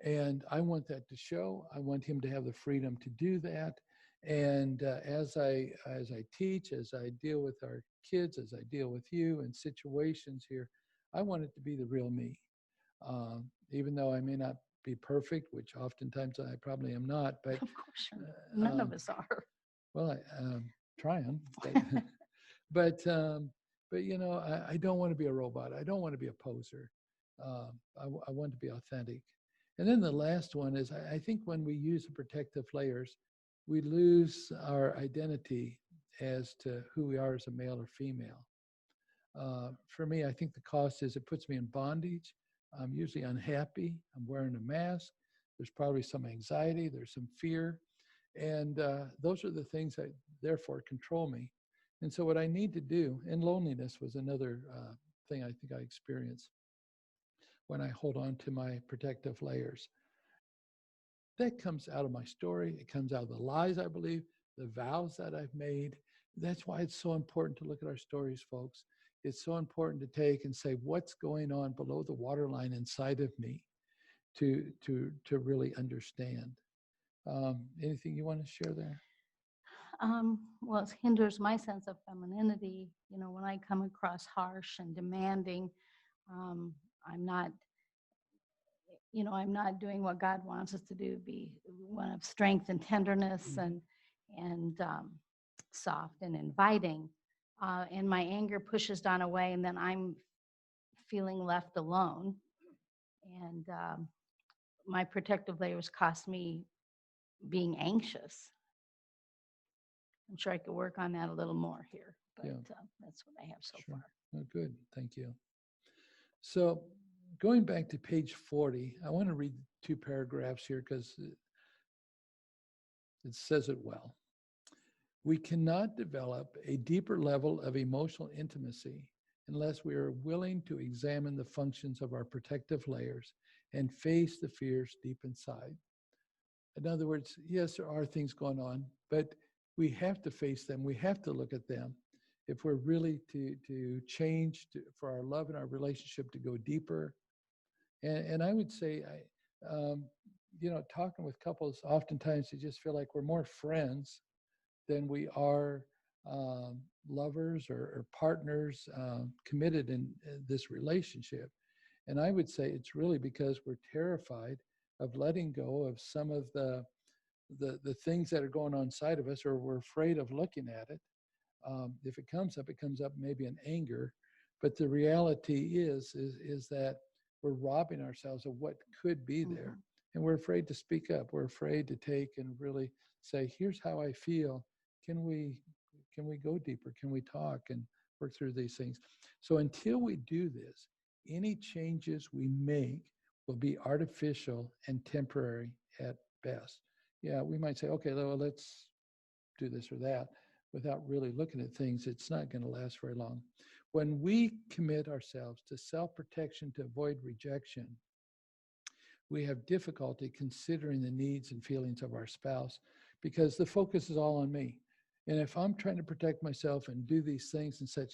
And I want that to show. I want him to have the freedom to do that. And as I teach, as I deal with our kids, as I deal with you and situations here, I want it to be the real me. Even though I may not be perfect, which oftentimes I probably am not, but Of course, none of us are. well, trying, but but but I don't want to be a robot. I don't want to be a poser. I want to be authentic. And then the last one is I think when we use the protective layers, we lose our identity as to who we are as a male or female. For me, I think the cost is it puts me in bondage. I'm usually unhappy. I'm wearing a mask. There's probably some anxiety. There's some fear. And those are the things that therefore control me. And so what I need to do, and loneliness was another thing I think I experienced when I hold on to my protective layers. That comes out of my story. It comes out of the lies I believe, the vows that I've made. That's why it's so important to look at our stories, folks. It's so important to take and say, what's going on below the waterline inside of me to really understand. Anything you want to share there? Well, it hinders my sense of femininity. When I come across harsh and demanding, I'm not, I'm not doing what God wants us to do, be one of strength and tenderness and soft and inviting. And my anger pushes Don away, and then I'm feeling left alone. And my protective layers cost me being anxious. I'm sure I could work on that a little more here, but that's what I have so far. Oh, good. Thank you. So going back to page 40, I want to read 2 paragraphs here because it says it well. We cannot develop a deeper level of emotional intimacy unless we are willing to examine the functions of our protective layers and face the fears deep inside. In other words, yes, there are things going on, but we have to face them. We have to look at them if we're really to change for our love and our relationship to go deeper. And I would say, talking with couples, oftentimes you just feel like we're more friends than we are lovers or partners committed in this relationship. And I would say it's really because we're terrified of letting go of some of the things that are going on inside of us, or we're afraid of looking at it. If it comes up maybe in anger, but the reality is that we're robbing ourselves of what could be there, and we're afraid to speak up. We're afraid to take and really say, "Here's how I feel. Can we go deeper? Can we talk and work through these things?" So until we do this, any changes we make will be artificial and temporary at best. Yeah, we might say, okay, well, let's do this or that without really looking at things. It's not going to last very long. When we commit ourselves to self-protection to avoid rejection, we have difficulty considering the needs and feelings of our spouse because the focus is all on me. And if I'm trying to protect myself and do these things and such,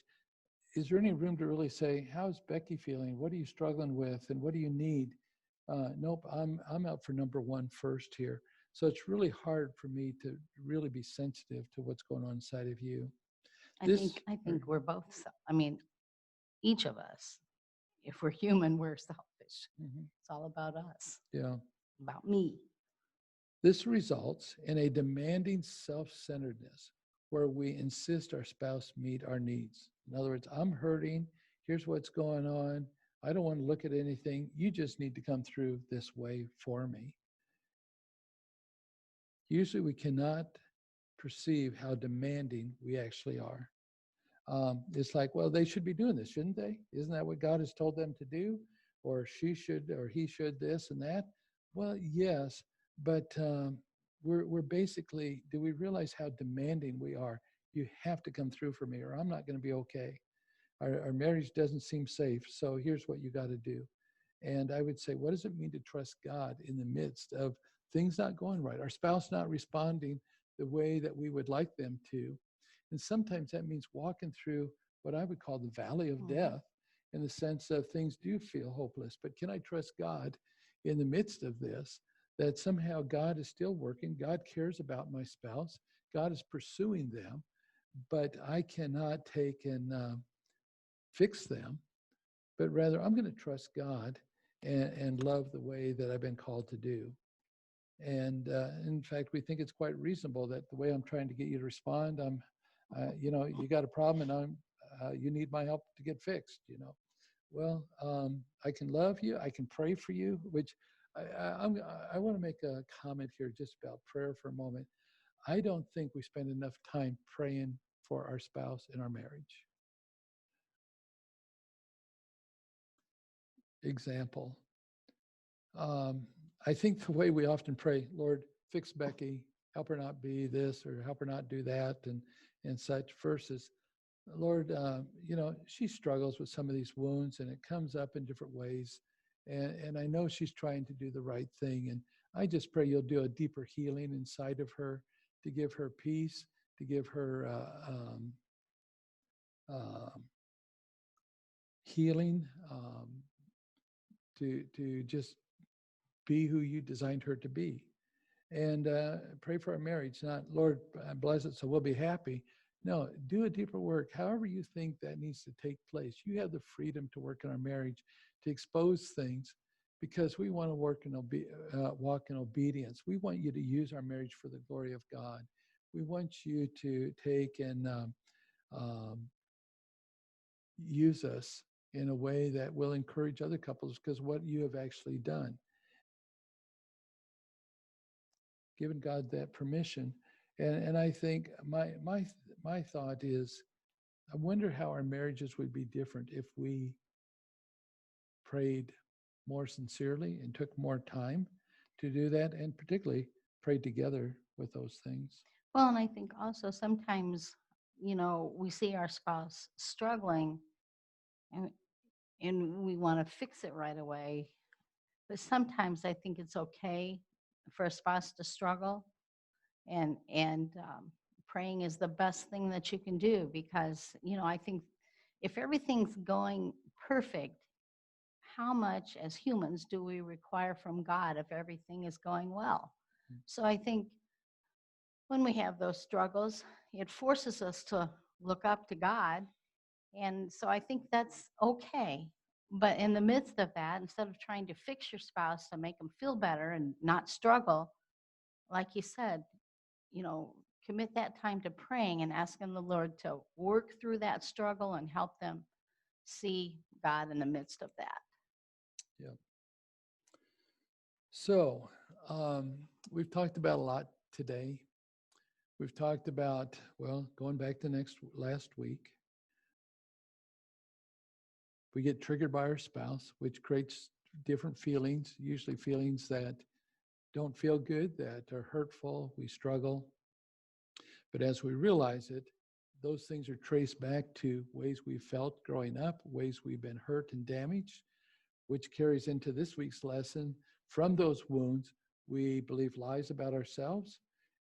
is there any room to really say, how's Becky feeling? What are you struggling with? And what do you need? Nope, I'm out for number one first here. So it's really hard for me to really be sensitive to what's going on inside of you. I think we're both, each of us, if we're human, we're selfish. It's all about us. Yeah. About me. This results in a demanding self-centeredness where we insist our spouse meet our needs. In other words, I'm hurting. Here's what's going on. I don't want to look at anything. You just need to come through this way for me. Usually we cannot perceive how demanding we actually are. It's like, well, they should be doing this, shouldn't they? Isn't that what God has told them to do? Or she should, or he should this and that? Well, yes, but we're basically, do we realize how demanding we are? You have to come through for me or I'm not going to be okay. Our marriage doesn't seem safe, so here's what you got to do. And I would say, what does it mean to trust God in the midst of things not going right? Our spouse not responding the way that we would like them to. And sometimes that means walking through what I would call the valley of death, in the sense of things do feel hopeless. But can I trust God in the midst of this, that somehow God is still working? God cares about my spouse. God is pursuing them. but I cannot take and fix them, but rather I'm going to trust God and love the way that I've been called to do. And in fact, we think it's quite reasonable that the way I'm trying to get you to respond, you got a problem and you need my help to get fixed, Well, I can love you. I can pray for you, which I want to make a comment here just about prayer for a moment. I don't think we spend enough time praying for our spouse in our marriage. Example. Um, I think the way we often pray, Lord, fix Becky, help her not be this or help her not do that, and such, versus, Lord, she struggles with some of these wounds and it comes up in different ways. And I know she's trying to do the right thing. And I just pray you'll do a deeper healing inside of her to give her peace, to give her healing, to just be who you designed her to be. And pray for our marriage, not, Lord, bless it so we'll be happy. No, do a deeper work. However you think that needs to take place. You have the freedom to work in our marriage, to expose things, because we want to walk in obedience. We want you to use our marriage for the glory of God. We want you to take and um, use us in a way that will encourage other couples, because what you have actually done. Given God that permission. And I think my thought is, I wonder how our marriages would be different if we prayed more sincerely and took more time to do that, and particularly prayed together with those things. Well, and I think also sometimes, we see our spouse struggling and, and we want to fix it right away. But sometimes I think it's okay for a spouse to struggle, and praying is the best thing that you can do, because I think if everything's going perfect, how much as humans do we require from God if everything is going well? So I think when we have those struggles, it forces us to look up to God. And so I think that's okay. But in the midst of that, instead of trying to fix your spouse to make them feel better and not struggle, like you said, you know, commit that time to praying and asking the Lord to work through that struggle and help them see God in the midst of that. Yeah. So we've talked about a lot today. We've talked about, well, going back to last week, we get triggered by our spouse, which creates different feelings, usually feelings that don't feel good, that are hurtful. We struggle. But as we realize it, those things are traced back to ways we felt growing up, ways we've been hurt and damaged, which carries into this week's lesson. From those wounds, we believe lies about ourselves,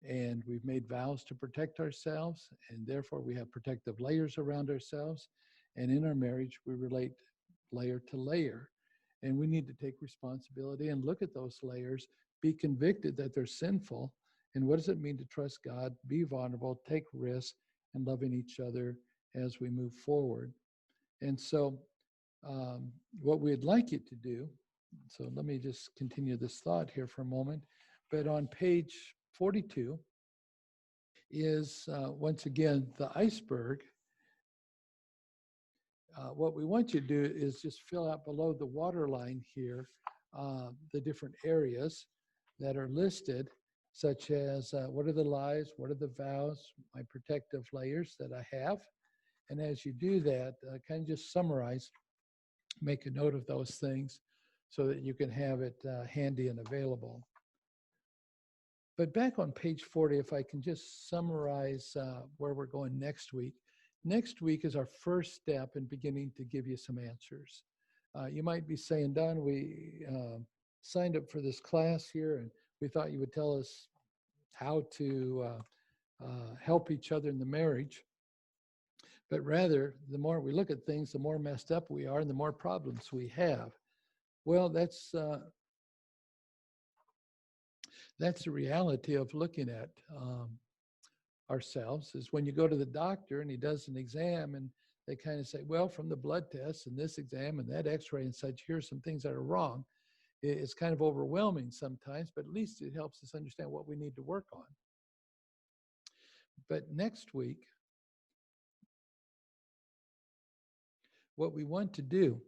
and we've made vows to protect ourselves, and therefore we have protective layers around ourselves. And in our marriage, we relate layer to layer. And we need to take responsibility and look at those layers, be convicted that they're sinful. And what does it mean to trust God, be vulnerable, take risks, and loving each other as we move forward? And so, what we'd like you to do, so let me just continue this thought here for a moment, but on page 42 is, once again, the iceberg. What we want you to do is just fill out below the waterline here the different areas that are listed, such as what are the lies, what are the vows, my protective layers that I have. And as you do that, kind of just summarize, make a note of those things so that you can have it handy and available. But back on page 40, if I can just summarize where we're going next week. Next week is our first step in beginning to give you some answers. You might be saying, Don, we signed up for this class here and we thought you would tell us how to help each other in the marriage. But rather, the more we look at things, the more messed up we are and the more problems we have. Well, that's the reality of looking at ourselves is when you go to the doctor and he does an exam and they kind of say, well, from the blood tests and this exam and that x-ray and such, here's some things that are wrong. It's kind of overwhelming sometimes, but at least it helps us understand what we need to work on. But next week, what we want to do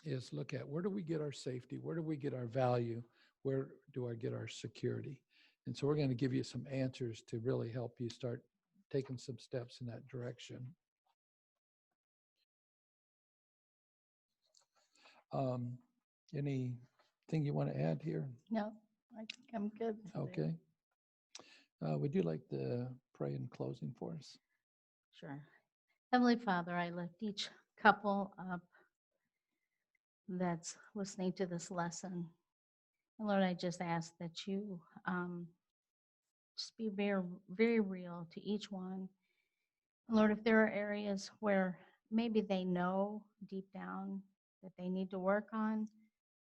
is look at where do we get our safety? Where do we get our value? Where do I get our security? And so we're going to give you some answers to really help you start taking some steps in that direction. Anything you want to add here? No, I think I'm good today. Okay. Would you like to pray in closing for us? Sure. Heavenly Father, I lift each couple up that's listening to this lesson. And Lord, I just ask that you just be very, very real to each one. Lord, if there are areas where maybe they know deep down that they need to work on,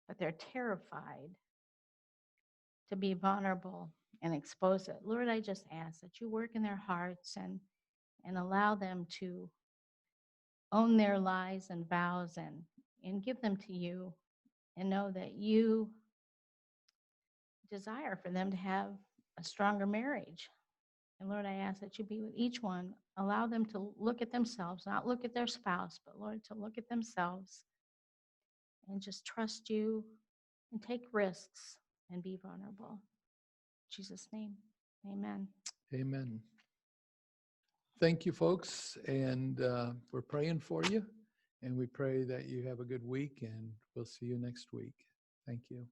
but they're terrified to be vulnerable and expose it, Lord, I just ask that you work in their hearts and allow them to own their lies and vows and give them to you and know that you desire for them to have a stronger marriage. And Lord, I ask that you be with each one. Allow them to look at themselves, not look at their spouse, but Lord, to look at themselves and just trust you and take risks and be vulnerable. In Jesus' name, amen. Amen. Thank you, folks. And we're praying for you. And we pray that you have a good week, and we'll see you next week. Thank you.